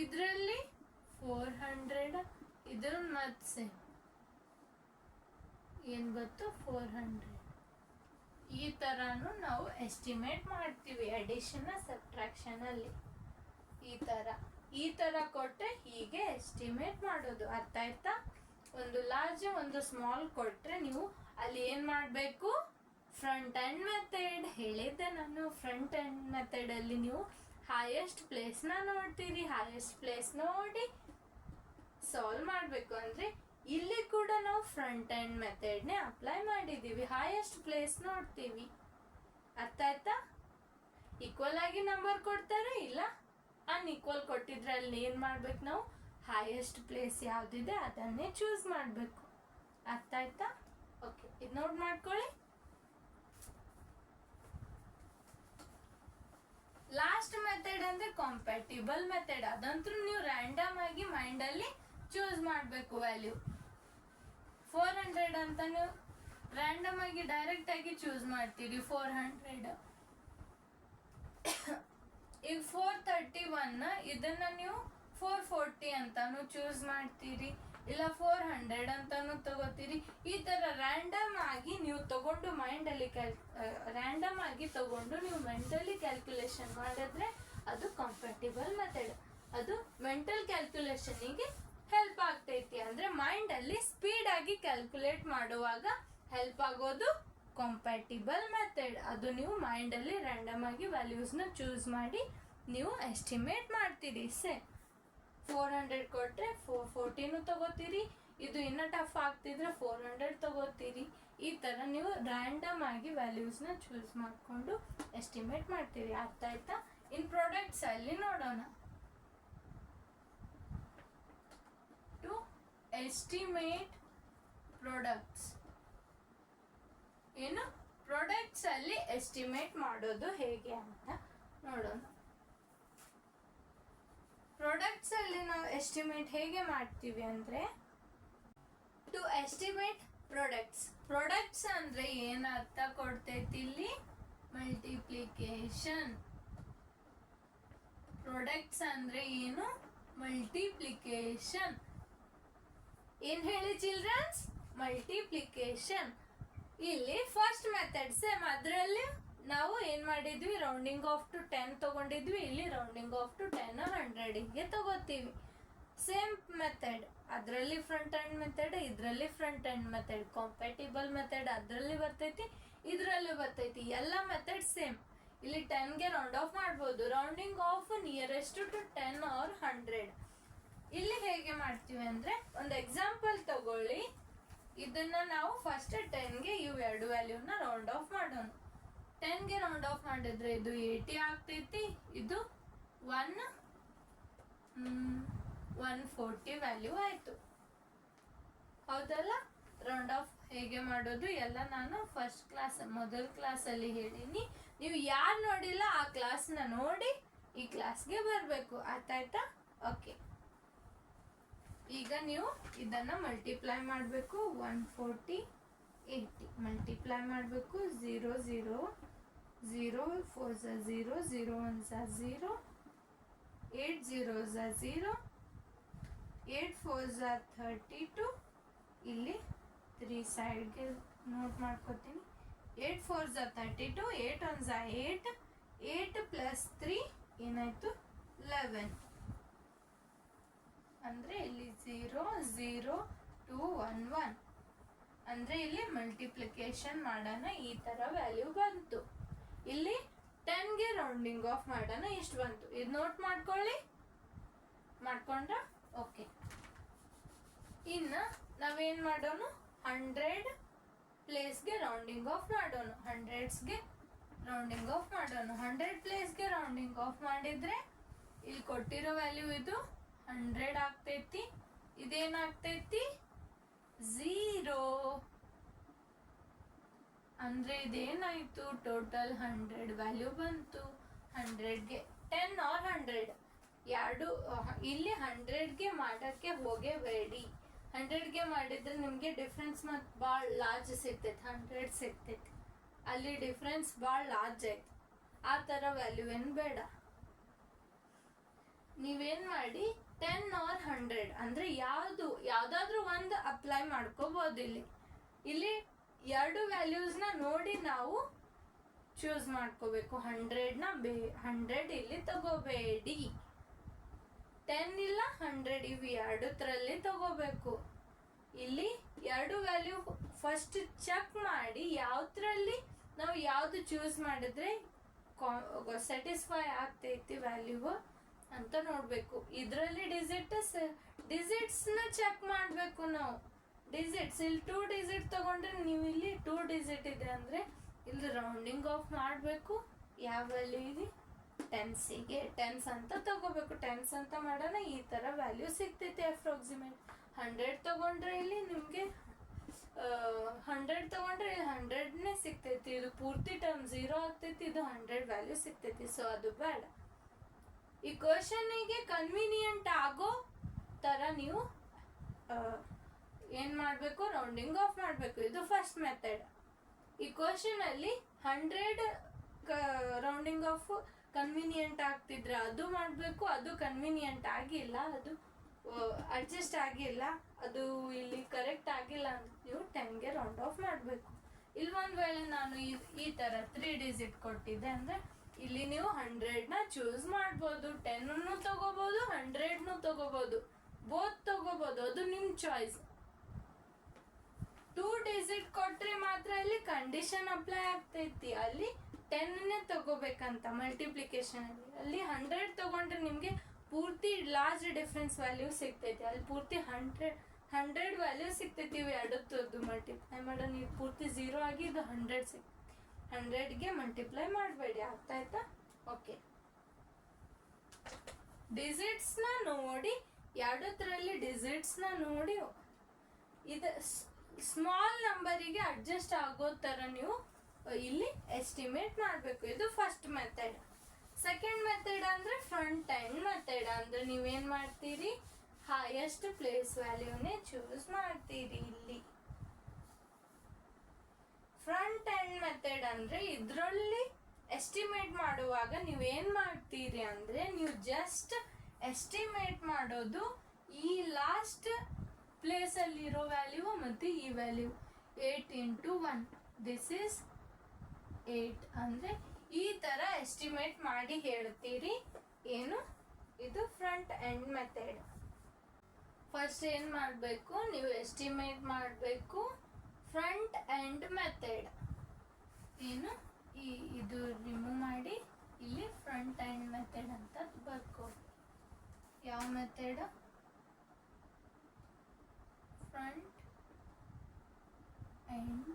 ಇದರಲ್ಲಿ 400 ಇದ್ರ ಮತ್ತೆ ಸೇಮ್ ಏನ್ ಗೊತ್ತು 400. ಈ ತರಾನು ನಾವು ಎಸ್ಟಿಮೇಟ್ ಮಾಡ್ತೀವಿ ಅಡಿಷನ್ ಸಬ್ಟ್ರಾಕ್ಷನ್ ಅಲ್ಲಿ. ಈ ತರ ಕೊಟ್ರೆ ಹೀಗೆ ಎಸ್ಟಿಮೇಟ್ ಮಾಡೋದು. ಅರ್ಥ ಆಯ್ತಾ? ಒಂದು ಲಾರ್ಜ್ ಒಂದು ಸ್ಮಾಲ್ ಕೊಟ್ರೆ ನೀವು ಅಲ್ಲಿ ಏನ್ ಮಾಡ್ಬೇಕು, ಫ್ರಂಟ್ ಎಂಡ್ ಮೆಥಡ್ ಹೇಳಿದ್ದೆ ನಾನು. ಫ್ರಂಟ್ ಎಂಡ್ ಮೆಥಡ್ ಅಲ್ಲಿ ನೀವು ಹೈಯೆಸ್ಟ್ ಪ್ಲೇಸ್ ನ ನೋಡ್ತೀರಿ, ಹೈಯೆಸ್ಟ್ ಪ್ಲೇಸ್ ನೋಡಿ ಸಾಲ್ವ್ ಮಾಡ್ಬೇಕು. ಅಂದ್ರೆ ಇಲ್ಲಿ ಕೂಡ ನಾವು ಫ್ರಂಟ್ ಎಂಡ್ ಮೆಥಡ್ ನೇ ಅಪ್ಲೈ ಮಾಡಿದೀವಿ, ಹೈಯೆಸ್ಟ್ ಪ್ಲೇಸ್ ನೋಡ್ತೀವಿ. ಅರ್ಥ ಆಯ್ತಾ? ಈಕ್ವಲ್ ಆಗಿ ನಂಬರ್ ಕೊಡ್ತಾರೆ, ಇಲ್ಲ ಅನ್ಈಕ್ವಲ್ ಕೊಟ್ಟಿದ್ರೆ ಅಲ್ಲಿ ಏನ್ ಮಾಡ್ಬೇಕು, ನಾವು ಹೈಯೆಸ್ಟ್ ಪ್ಲೇಸ್ ಯಾವ್ದಿದೆ ಅದನ್ನೇ ಚೂಸ್ ಮಾಡ್ಬೇಕು. ಅರ್ಥ ಆಯ್ತಾ? ಓಕೆ, ಇದು ನೋಟ್ ಮಾಡ್ಕೊಳ್ಳಿ. ಲಾಸ್ಟ್ ಮೆಥಡ್ ಅಂದ್ರೆ ಕಾಂಪ್ಯಾಟಿಬಲ್ ಮೆಥಡ್. ಅದಂತೂ ನೀವು ರ್ಯಾಂಡಮ್ ಆಗಿ ಮೈಂಡ್ ಅಲ್ಲಿ ಚೂಸ್ ಮಾಡ್ಬೇಕು ವ್ಯಾಲ್ಯೂ. 400 ಅಂತ ನೀವು ರ್ಯಾಂಡಮ್ ಆಗಿ ಡೈರೆಕ್ಟ್ ಆಗಿ ಚೂಸ್ ಮಾಡ್ತೀರಿ 400. ಈಗ 431 ಇದನ್ನ ನೀವು 440 ಅಂತಾನು ಚೂಸ್ ಮಾಡ್ತೀರಿ, ಇಲ್ಲ 400 ಅಂತಾನು ತಗೋತೀರಿ. ಈ ತರ ರ್ಯಾಂಡಮ್ ಆಗಿ ನೀವು ತಗೊಂಡು ಮೈಂಡ್ ಅಲ್ಲಿ ರ್ಯಾಂಡಮ್ ಆಗಿ ತಗೊಂಡು ನೀವು ಮೆಂಟಲಿ ಕ್ಯಾಲ್ಕುಲೇಷನ್ ಮಾಡಿದ್ರೆ ಅದು ಕಾಂಪ್ಯಾಟಿಬಲ್ ಮೆಥಡ್. ಅದು ಮೆಂಟಲ್ ಕ್ಯಾಲ್ಕುಲೇಷನ್ಗೆ ಹೆಲ್ಪ್ ಆಗ್ತೈತಿ. ಅಂದ್ರೆ ಮೈಂಡ್ ಅಲ್ಲಿ ಸ್ಪೀಡ್ ಆಗಿ ಕ್ಯಾಲ್ಕುಲೇಟ್ ಮಾಡುವಾಗ ಹೆಲ್ಪ್ ಆಗೋದು ಕಾಂಪ್ಯಾಟಿಬಲ್ ಮೆಥಡ್. ಅದು ನೀವು ಮೈಂಡ್ ಅಲ್ಲಿ ರ್ಯಾಂಡಮ್ ಆಗಿ ವ್ಯಾಲ್ಯೂಸ್ ನ ಚೂಸ್ ಮಾಡಿ ನೀವು ಎಸ್ಟಿಮೇಟ್ ಮಾಡ್ತೀರಿ. 400 ಕೊಟ್ರೆ 440 ತಗೋತೀರಿ, ಇದು ಇನ್ನ ಟಫ್ ಆಗ್ತಿದ್ರೆ 400 ತಗೋತೀರಿ. ಈ ತರ ನೀವು ರ್ಯಾಂಡಮ್ ಆಗಿ ವ್ಯಾಲ್ಯೂಸ್ ನ ಚೂಸ್ ಮಾಡ್ಕೊಂಡು ಎಸ್ಟಿಮೇಟ್ ಮಾಡ್ತೀರಿ. ಅರ್ಥ ಆಯ್ತಾ? ಇನ್ ಪ್ರಾಡಕ್ಟ್ಸ್ ಅಲ್ಲಿ ನೋಡೋಣ. ಟು ಎಸ್ಟಿಮೇಟ್ ಪ್ರಾಡಕ್ಟ್ಸ್, ಏನು ಪ್ರಾಡಕ್ಟ್ಸ್ ಅಲ್ಲಿ ಎಸ್ಟಿಮೇಟ್ ಮಾಡೋದು ಹೇಗೆ ಅಂತ ನೋಡೋಣ. ಪ್ರಾಡಕ್ಟ್ಸ್ ಅಲ್ಲಿ ನಾವು ಎಸ್ಟಿಮೇಟ್ ಹೇಗೆ ಮಾಡ್ತೀವಿ ಅಂದ್ರೆ ಟು ಎಸ್ಟಿಮೇಟ್ ಪ್ರಾಡಕ್ಟ್ಸ್ ಅಂದ್ರೆ ಏನ್ ಅರ್ಥ ಕೊಡ್ತೈತಿ ಇಲ್ಲಿ, ಮಲ್ಟಿಪ್ಲಿಕೇಶನ್. ಪ್ರಾಡಕ್ಟ್ಸ್ ಅಂದ್ರೆ ಏನು, ಮಲ್ಟಿಪ್ಲಿಕೇಶನ್. ಏನ್ ಹೇಳಿ ಚಿಲ್ಡ್ರನ್ಸ್, ಮಲ್ಟಿಪ್ಲಿಕೇಶನ್. ಇಲ್ಲಿ ಫಸ್ಟ್ ಮೆಥಡ್ ಸೇಮ್, ಅದರಲ್ಲಿ ನಾವು ಏನ್ ಮಾಡಿದ್ವಿ, ರೌಂಡಿಂಗ್ ಆಫ್ ಟು 10 ತಗೊಂಡಿದ್ವಿ, ಇಲ್ಲಿ ರೌಂಡಿಂಗ್ ಆಫ್ ಟು 10 100ಗೆ ತಗೋತೀವಿ. ಸೇಮ್ ಮೆಥಡ್, ಅದರಲ್ಲಿ ಫ್ರಂಟ್ ಎಂಡ್ ಮೆಥಡ್, ಇದರಲ್ಲಿ front end method. Compatible method ಅದರಲ್ಲಿ ಬರ್ತೈತಿ, ಇದರಲ್ಲಿ ಬರ್ತೈತಿ. ಎಲ್ಲ ಮೆಥಡ್ ಸೇಮ್. ಇಲ್ಲಿ 10ಗೆ ರೌಂಡ್ ಆಫ್ ಮಾಡ್ಬೋದು, rounding off nearest to 10 or 100. ಇಲ್ಲಿ ಹೇಗೆ ಮಾಡ್ತೀವಿ ಅಂದ್ರೆ ಒಂದು ಎಕ್ಸಾಂಪಲ್ ತಗೊಳ್ಳಿ. ಇದನ್ನ ನಾವು ಫಸ್ಟ್ 10ಗೆ ಇವು ಎರಡು ವ್ಯಾಲ್ಯೂನ ರೌಂಡ್ ಆಫ್ ಮಾಡೋಣ. 10ಗೆ ರೌಂಡ್ ಆಫ್ ಮಾಡಿದ್ರೆ ಇದು 80 ಆಗ್ತೈತಿ, ಇದು 140 ವ್ಯಾಲ್ಯೂ ಆಯ್ತು. ಹೌದಲ್ಲ? ರೌಂಡ್ ಆಫ್ ಹೇಗೆ ಮಾಡೋದು ಎಲ್ಲ ನಾನು ಫಸ್ಟ್ ಕ್ಲಾಸ್ ಮೊದಲ ಕ್ಲಾಸ್ ಅಲ್ಲಿ ಹೇಳಿನಿ. ನೀವು ಯಾರು ನೋಡಿಲ್ಲ ಆ ಕ್ಲಾಸ್ನ ನೋಡಿ ಈ ಕ್ಲಾಸ್ಗೆ ಬರಬೇಕು. ಅರ್ಥ ಆಯ್ತಾ? ಓಕೆ, ಈಗ ನೀವು ಇದನ್ನ ಮಲ್ಟಿಪ್ಲೈ ಮಾಡಬೇಕು. 140 80 ಮಲ್ಟಿಪ್ಲೈ ಮಾಡಬೇಕು. 0 0 0 4 0 0 1 0 8 0 0 8 4 32. ಇಲ್ಲಿ 3 ಸೈಡ್ಗೆ ನೋಟ್ ಮಾಡ್ಕೊತೀನಿ. 8 4 32, 8 1 8, 8 ಪ್ಲಸ್ 3 ಏನಾಯ್ತು 11. ಅಂದ್ರೆ ಇಲ್ಲಿ 0 0 2 1 1. ಅಂದ್ರೆ ಇಲ್ಲಿ ಮಲ್ಟಿಪ್ಲಿಕೇಶನ್ ಮಾಡೋಣ, ಈ ತರ ವ್ಯಾಲ್ಯೂ ಬಂತು. ಇಲ್ಲಿ 10ಗೆ ರೌಂಡಿಂಗ್ ಆಫ್ ಮಾಡೋಣ, ಎಷ್ಟು ಬಂತು ಇದು ನೋಟ್ ಮಾಡ್ಕೊಳ್ಳಿ. ಮಾಡ್ಕೊಂಡ್ರ? ಓಕೆ. ಇನ್ನು ನಾವೇನ್ ಮಾಡೋಣ, 100 ಪ್ಲೇಸ್ಗೆ ರೌಂಡಿಂಗ್ ಆಫ್ ಮಾಡೋಣ, 100ಸ್ಗೆ ರೌಂಡಿಂಗ್ ಆಫ್ ಮಾಡೋಣ. 100 ಪ್ಲೇಸ್ಗೆ ರೌಂಡಿಂಗ್ ಆಫ್ ಮಾಡಿದ್ರೆ ಇಲ್ಲಿ ಕೊಟ್ಟಿರೋ ವ್ಯಾಲ್ಯೂ ಇದು 100 ಆಗ್ತೈತಿ. ಇದೇನಾಗ್ತೈತಿ 0. ಅಂದ್ರೆ ಇದೇನಾಯ್ತು, ಟೋಟಲ್ 100 ವ್ಯಾಲ್ಯೂ ಬಂತು. 100ಗೆ 10 ಆರ್ 100 ಎರಡು ಇಲ್ಲಿ 100ಗೆ ಮಾಡಕ್ಕೆ ಹೋಗೇಬೇಡಿ. 100ಗೆ ಮಾಡಿದ್ರೆ ನಿಮ್ಗೆ ಡಿಫ್ರೆನ್ಸ್ ಮತ್ ಭಾಳ ಲಾರ್ಜ್ ಸಿಗ್ತೈತಿ, 100 ಸಿಗ್ತೈತಿ. ಅಲ್ಲಿ ಡಿಫ್ರೆನ್ಸ್ ಭಾಳ ಲಾರ್ಜ್ ಐತಿ. ಆ ಥರ ವ್ಯಾಲ್ಯೂ ಏನು ಬೇಡ. ನೀವೇನ್ ಮಾಡಿ 10 ಆರ್ 100 ಅಂದ್ರೆ ಯಾವ್ದಾದ್ರು ಒಂದು ಅಪ್ಲೈ ಮಾಡ್ಕೋಬಹುದು. ಇಲ್ಲಿ ಎರಡು ವ್ಯಾಲ್ಯೂಸ್ನ ನೋಡಿ ನಾವು ಚೂಸ್ ಮಾಡ್ಕೋಬೇಕು. 100 ಇಲ್ಲಿ ತಗೋಬೇಡಿ, 10 ಇಲ್ಲ 100 ಇವು ಎರಡರಲ್ಲಿ ತಗೋಬೇಕು. ಇಲ್ಲಿ ಎರಡು ವ್ಯಾಲ್ಯೂ ಫಸ್ಟ್ ಚೆಕ್ ಮಾಡಿ ಯಾವ್ದ್ರಲ್ಲಿ ನಾವು ಯಾವ್ದು ಚೂಸ್ ಮಾಡಿದ್ರೆ ಸ್ಯಾಟಿಸ್ಫೈ ಆಗ್ತೈತಿ ವ್ಯಾಲ್ಯೂ ಅಂತ ನೋಡ್ಬೇಕು. ಇದರಲ್ಲಿ ಡಿಜಿಟ್ಸ್ ನ ಚೆಕ್ ಮಾಡ್ಬೇಕು ನಾವು. ಡಿಜಿಟ್ಸ್ ಇಲ್ಲಿ 2 ಡಿಜಿಟ್ ತಗೊಂಡ್ರೆ ನೀವು ಇಲ್ಲಿ 2 ಡಿಜಿಟ್ ಇದೆ ಅಂದ್ರೆ ಇಲ್ಲಿ ರೌಂಡಿಂಗ್ ಆಫ್ ಮಾಡಬೇಕು. ಯಾವ ವ್ಯಾಲ್ಯೂ ಇದೆ, ಟೆನ್ಸಿಗೆ ಟೆನ್ಸ್ ಅಂತ ತಗೋಬೇಕು. ಟೆನ್ಸ್ ಅಂತ ಮಾಡೋಣ, ಈ ತರ ವ್ಯಾಲ್ಯೂ ಸಿಗ್ತೈತೆ ಅಪ್ರಾಕ್ಸಿಮೇಟ್. 100 ತಗೊಂಡ್ರೆ ಇಲ್ಲಿ ನಿಮ್ಗೆ 100 ತಗೊಂಡ್ರೆ ಇಲ್ಲಿ 100ನೇ ಸಿಗ್ತೈತಿ. ಇದು ಪೂರ್ತಿ ಟರ್ಮ್ 0 ಆಗ್ತೈತಿ, ಇದು 100 ವ್ಯಾಲ್ಯೂ ಸಿಗ್ತೈತಿ. ಸೊ ಅದು ಬೇಡ. ಈ ಕ್ವಶನ್ಗೆ ಕನ್ವೀನಿಯಂಟ್ ಆಗೋ ತರ ನೀವು ಏನ್ ಮಾಡ್ಬೇಕು, ರೌಂಡಿಂಗ್ ಆಫ್ ಮಾಡ್ಬೇಕು. ಇದು ಫಸ್ಟ್ ಮೆಥಡ್. ಈ ಕ್ವಶನ್ ಅಲ್ಲಿ 100 ರೌಂಡಿಂಗ್ ಆಫ್ ಕನ್ವೀನಿಯಂಟ್ ಆಗ್ತಿದ್ರೆ ಅದು ಮಾಡ್ಬೇಕು. ಅದು ಕನ್ವೀನಿಯಂಟ್ ಆಗಿಲ್ಲ, ಅದು ಅಡ್ಜಸ್ಟ್ ಆಗಿಲ್ಲ, ಅದು ಇಲ್ಲಿ ಕರೆಕ್ಟ್ ಆಗಿಲ್ಲ ಅಂತ ನೀವು 10ಗೆ ರೌಂಡ್ ಆಫ್ ಮಾಡಬೇಕು. ಇಲ್ಲಿ ಒಂದ್ ವೇಳೆ ನಾನು ಈ ತರ 3 ಡಿಜಿಟ್ ಕೊಟ್ಟಿದ್ದೆ ಅಂದ್ರೆ ಇಲ್ಲಿ ನೀವು 100ನ ಚೂಸ್ ಮಾಡ್ಬೋದು. 10 ತಗೋಬಹುದು, 100 ತಗೋಬಹುದು, ಬೋತ್ ತಗೋಬಹುದು. ಅದು ನಿಮ್ ಚಾಯ್ಸ್. 2 ಡಿಜಿಟ್ ಕೊಟ್ರೆ ಮಾತ್ರ ಇಲ್ಲಿ ಕಂಡೀಷನ್ ಅಪ್ಲೈ ಆಗ್ತೈತಿ. ಅಲ್ಲಿ 10ನೇ ತಗೋಬೇಕಂತ ಮಲ್ಟಿಪ್ಲಿಕೇಶನ್ ಅಲ್ಲಿ 100 ತಗೊಂಡ್ರೆ ನಿಮ್ಗೆ ಪೂರ್ತಿ ಲಾರ್ಜ್ ಡಿಫ್ರೆನ್ಸ್ ವ್ಯಾಲ್ಯೂ ಸಿಗ್ತೈತಿ. ಅಲ್ಲಿ ಪೂರ್ತಿ 100 ವ್ಯಾಲ್ಯೂ ಸಿಗ್ತೈತಿ. ಇವು ಎರಡದ್ದು ಮಲ್ಟಿಪ್ಲೈ ಮಾಡೋ ನೀವು ಪೂರ್ತಿ 0 ಆಗಿ ಇದು 100 ಸಿಗ್ತೈತಿ. 100ಗೆ ಮಲ್ಟಿಪ್ಲೈ ಮಾಡಬೇಡಿ. ಅರ್ಥ ಆಯ್ತಾ? ಓಕೆ. ಡಿಜಿಟ್ಸ್ ನ ನೋಡಿ, ಎರಡರಲ್ಲಿ ಡಿಜಿಟ್ಸ್ ನ ನೋಡಿ ಇದು ಸ್ಮಾಲ್ ನಂಬರಿಗೆ ಅಡ್ಜಸ್ಟ್ ಆಗೋ ತರ ನೀವು ಇಲ್ಲಿ ಎಸ್ಟಿಮೇಟ್ ಮಾಡಬೇಕು. ಇದು ಫಸ್ಟ್ ಮೆಥಡ್. ಸೆಕೆಂಡ್ ಮೆಥಡ್ ಅಂದ್ರೆ ಫ್ರಂಟ್ ಎಂಡ್ ಮೆಥಡ್. ಅಂದ್ರೆ ನೀವೇನ್ ಮಾಡ್ತೀರಿ, ಹೈಯೆಸ್ಟ್ ಪ್ಲೇಸ್ ವ್ಯಾಲ್ಯೂನೇ ಚೂಸ್ ಮಾಡ್ತೀರಿ. ಇಲ್ಲಿ ಫ್ರಂಟ್ ಎಂಡ್ ಮೆಥಡ್ ಅಂದ್ರೆ ಇದ್ರಲ್ಲಿ ಎಸ್ಟಿಮೇಟ್ ಮಾಡುವಾಗ ನೀವೇನ್ ಮಾಡ್ತೀರಿ ಅಂದ್ರೆ ನೀವು ಜಸ್ಟ್ ಎಸ್ಟಿಮೇಟ್ ಮಾಡೋದು ಈ ಲಾಸ್ಟ್ ಪ್ಲೇಸ್ ಅಲ್ಲಿರೋ ವ್ಯಾಲ್ಯೂ ಮತ್ತೆ ಈ ವ್ಯಾಲ್ಯೂ 8 into 1 ದಿಸ್ ಇಸ್ 8 ಅಂದ್ರೆ ಈ ತರ ಎಸ್ಟಿಮೇಟ್ ಮಾಡಿ ಹೇಳ್ತೀರಿ. ಏನು ಇದು ಫ್ರಂಟ್ ಎಂಡ್ ಮೆಥಡ್. ಫಸ್ಟ್ ಏನ್ ಮಾಡಬೇಕು, ನೀವು ಎಸ್ಟಿಮೇಟ್ ಮಾಡಬೇಕು ಫ್ರಂಟ್ ಎಂಡ್ ಮೆಥಡ್. ಏನು ಇದು ರಿಮೂವ್ ಮಾಡಿ ಇಲ್ಲಿ ಫ್ರಂಟ್ ಎಂಡ್ ಮೆಥಡ್ ಅಂತ ಬರ್ಕೋರಿ. ಯಾವ ಮೆಥಡ್? Front end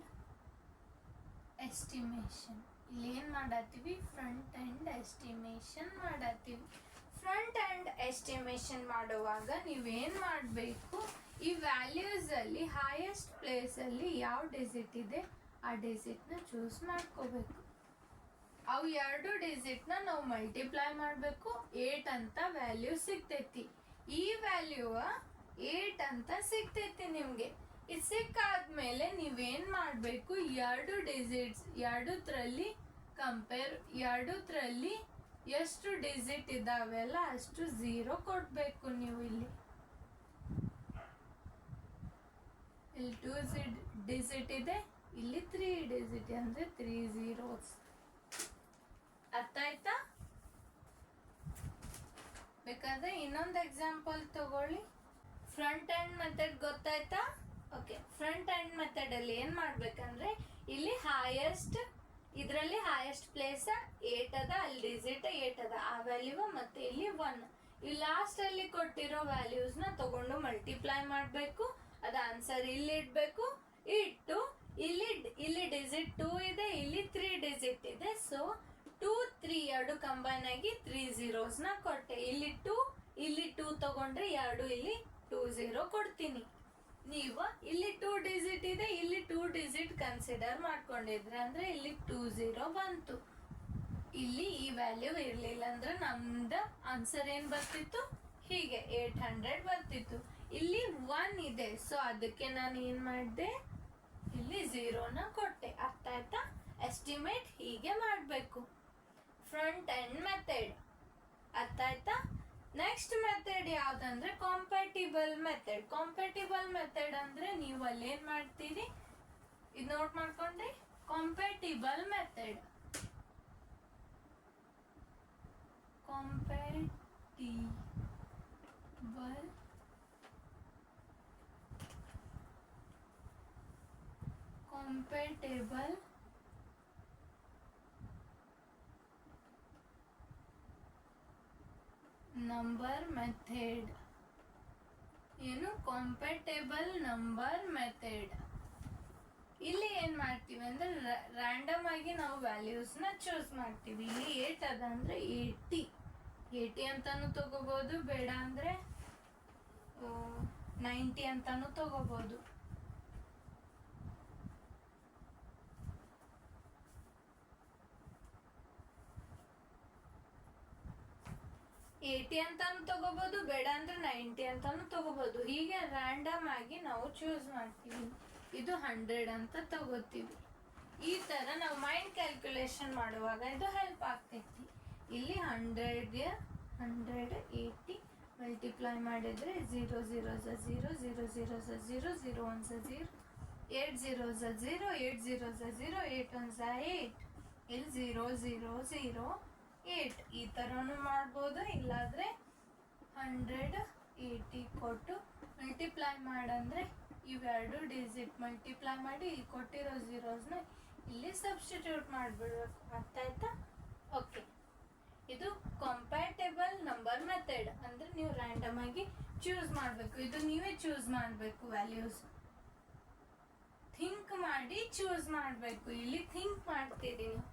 estimation. ಇಲ್ಲಿ ಏನ್ ಮಾಡತ್ತೀವಿ, ಫ್ರಂಟ್ ಎಂಡ್ ಎಸ್ಟಿಮೇಷನ್ ಮಾಡತ್ತೀವಿ. ಫ್ರಂಟ್ ಎಂಡ್ ಎಸ್ಟಿಮೇಷನ್ ಮಾಡುವಾಗ ನೀವೇನ್ ಮಾಡಬೇಕು, ಈ ವ್ಯಾಲ್ಯೂಸ್ ಅಲ್ಲಿ ಹೈಯೆಸ್ಟ್ ಪ್ಲೇಸ್ ಅಲ್ಲಿ ಯಾವ ಡಿಜಿಟ್ ಇದೆ ಆ ಡಿಜಿಟ್ ನ ಚೂಸ್ ಮಾಡ್ಕೋಬೇಕು. ಅವು ಎರಡು ಡಿಜಿಟ್ ನ ನಾವು ಮಲ್ಟಿಪ್ಲೈ ಮಾಡಬೇಕು. 8 ಅಂತ ವ್ಯಾಲ್ಯೂ ಸಿಗ್ತೈತಿ. ಈ ವ್ಯಾಲ್ಯೂ 8 ಅಂತ ಸಿಗ್ತೈತಿ ನಿಮ್ಗೆ. ಇದು ಸಿಕ್ಕಾದ್ಮೇಲೆ ನೀವೇನ್ ಮಾಡ್ಬೇಕು, ಎರಡು ಡಿಜಿಟ್ಸ್ ಎರಡರಲ್ಲಿ ಕಂಪೇರ್, ಎರಡರಲ್ಲಿ ಎಷ್ಟು ಡಿಜಿಟ್ ಇದಾವೆಲ್ಲ ಅಷ್ಟು 0 ಕೊಡ್ಬೇಕು ನೀವು. ಇಲ್ಲಿ 2 ಡಿಜಿಟ್ ಇದೆ, ಇಲ್ಲಿ 3 ಡಿಜಿಟ್ ಅಂದ್ರೆ 3 zeros. ಅರ್ಥ ಆಯ್ತಾ? ಬೇಕಾದ್ರೆ ಇನ್ನೊಂದು ಎಕ್ಸಾಂಪಲ್ ತಗೊಳ್ಳಿ. ಫ್ರಂಟ್ ಎಂಡ್ ಮೆಥಡ್ ಗೊತ್ತಾಯ್ತಾ? ಓಕೆ. ಫ್ರಂಟ್ ಎಂಡ್ ಮೆಥಡ್ ಅಲ್ಲಿ ಏನ್ ಮಾಡ್ಬೇಕಂದ್ರೆ ಇಲ್ಲಿ ಇದರಲ್ಲಿ ಹೈಯೆಸ್ಟ್ ಪ್ಲೇಸ್ 8 ಅದ, ಅಲ್ಲಿ ಡಿಜಿಟ್ 8 ಅದ, ಆ ವ್ಯಾಲ್ಯೂ ಮತ್ತೆ ಇಲ್ಲಿ 1. ಈ ಲಾಸ್ಟ್ ಅಲ್ಲಿ ಕೊಟ್ಟಿರೋ ವ್ಯಾಲ್ಯೂಸ್ ನ ತಗೊಂಡು ಮಲ್ಟಿಪ್ಲೈ ಮಾಡಬೇಕು, ಅದ ಆನ್ಸರ್ ಇಲ್ಲಿ ಇಡ್ಬೇಕು. ಇಟ್ಟು ಇಲ್ಲಿ ಡಿಜಿಟ್ 2 ಇದೆ, ಇಲ್ಲಿ 3 ಡಿಜಿಟ್ ಇದೆ. ಸೊ 2 3 ಎರಡು ಕಂಬೈನ್ ಆಗಿ 3 zeros ನ ಕೊಟ್ಟೆ. ಇಲ್ಲಿ 2 ಇಲ್ಲಿ 2 ತಗೊಂಡ್ರೆ ಎರಡು ಇಲ್ಲಿ 2 0 ಕೊಡ್ತೀನಿ. ನೀವು ಇಲ್ಲಿ 2 ಡಿಜಿಟ್ ಇದೆ, ಇಲ್ಲಿ 2 ಡಿಜಿಟ್ ಕನ್ಸಿಡರ್ ಮಾಡ್ಕೊಂಡಿದ್ರೆ ಅಂದ್ರೆ ಇಲ್ಲಿ 2 0 ಬಂತು. ಇಲ್ಲಿ ಈ ವ್ಯಾಲ್ಯೂ ಇರ್ಲಿಲ್ಲ ಅಂದ್ರೆ ನಮ್ದು ಆನ್ಸರ್ ಏನ್ ಬರ್ತಿತ್ತು, ಹೀಗೆ 800 ಬರ್ತಿತ್ತು. ಇಲ್ಲಿ 1 ಇದೆ, ಸೊ ಅದಕ್ಕೆ ನಾನು ಏನ್ ಮಾಡಿದೆ, ಇಲ್ಲಿ 0 ನ ಕೊಟ್ಟೆ. ಅರ್ಥ ಆಯ್ತಾ? ಎಸ್ಟಿಮೇಟ್ ಹೀಗೆ ಮಾಡಬೇಕು. ಫ್ರಂಟ್ ಎಂಡ್ ಮೆಥಡ್ ಅರ್ಥ ಆಯ್ತಾ? ನೆಕ್ಸ್ಟ್ ಮೆಥಡ್ ಯಾವ್ದಂದ್ರೆ ಕಾಂಪ್ಯಾಟಿಬಲ್ ಮೆಥಡ್. ಕಾಂಪ್ಯಾಟಿಬಲ್ ಮೆಥಡ್ ಅಂದ್ರೆ ನೀವು ಅಲ್ಲೇನ್ ಮಾಡ್ತೀರಿ, ಇದು ನೋಟ್ ಮಾಡ್ಕೊಂಡ್ರಿ. Compatible method, compatible number method. ಏನು ಕಾಂಪ್ಯಾಟಿಬಲ್ ನಂಬರ್ ಮೆಥಡ್. ಇಲ್ಲಿ ಏನ್ ಮಾಡ್ತೀವಿ ಅಂದ್ರೆ ರ್ಯಾಂಡಮ್ ಆಗಿ ನಾವು ವ್ಯಾಲ್ಯೂಸ್ ನ ಚೂಸ್ ಮಾಡ್ತೀವಿ. ಇಲ್ಲಿ 8 ಅದ ಅಂದ್ರೆ 80 ಅಂತಾನು ತಗೋಬಹುದು, ಬೇಡ ಅಂದ್ರೆ 90 ಅಂತಾನು ತಗೋಬಹುದು. ಅಂತಾನು ತಗೋಬಹುದು, ಬೇಡ ಅಂದ್ರೆ 90 ಅಂತಾನು ತಗೋಬಹುದು. ಹೀಗೆ ರ್ಯಾಂಡಮ್ ಆಗಿ ನಾವು ಚೂಸ್ ಮಾಡ್ತೀವಿ. ಇದು 100 ಅಂತ ತಗೋತೀವಿ. ಈ ತರ ನಾವು ಮೈಂಡ್ ಕ್ಯಾಲ್ಕುಲೇಷನ್ ಮಾಡುವಾಗ ಇದು ಹೆಲ್ಪ್ ಆಗ್ತೈತಿ. ಇಲ್ಲಿ 100 180 ಮಲ್ಟಿಪ್ಲೈ ಮಾಡಿದ್ರೆ 0 0 0 0 0 0 0 1 0 8 0 0 8 0 0 8 1 8. ಇಲ್ಲಿ 0 0 0 8 ಈ ತರನು ಮಾಡ್ಬೋದು. ಇಲ್ಲಾದ್ರೆ 180 ಕೊಟ್ಟು ಮಲ್ಟಿಪ್ಲೈ ಮಾಡಂದ್ರೆ ಇವೆರಡು ಡಿಜಿಟ್ ಮಲ್ಟಿಪ್ಲೈ ಮಾಡಿ ಇಲ್ಲಿ ಕೊಟ್ಟಿರೋ ಝೀರೋಸ್ನ ಇಲ್ಲಿ ಸಬ್ಸ್ಟಿಟ್ಯೂಟ್ ಮಾಡಿಬಿಡ್ಬೇಕು. ಅರ್ಥ ಆಯ್ತಾ? ಓಕೆ, ಇದು ಕಾಂಪ್ಯಾಟಿಬಲ್ ನಂಬರ್ ಮೆಥಡ್. ಅಂದ್ರೆ ನೀವು ರ್ಯಾಂಡಮ್ ಆಗಿ ಚೂಸ್ ಮಾಡಬೇಕು. ಇದು ನೀವೇ ಚೂಸ್ ಮಾಡಬೇಕು ವ್ಯಾಲ್ಯೂಸ್. ಥಿಂಕ್ ಮಾಡಿ ಚೂಸ್ ಮಾಡಬೇಕು. ಇಲ್ಲಿ ಥಿಂಕ್ ಮಾಡ್ತೀರಿ ನೀವು.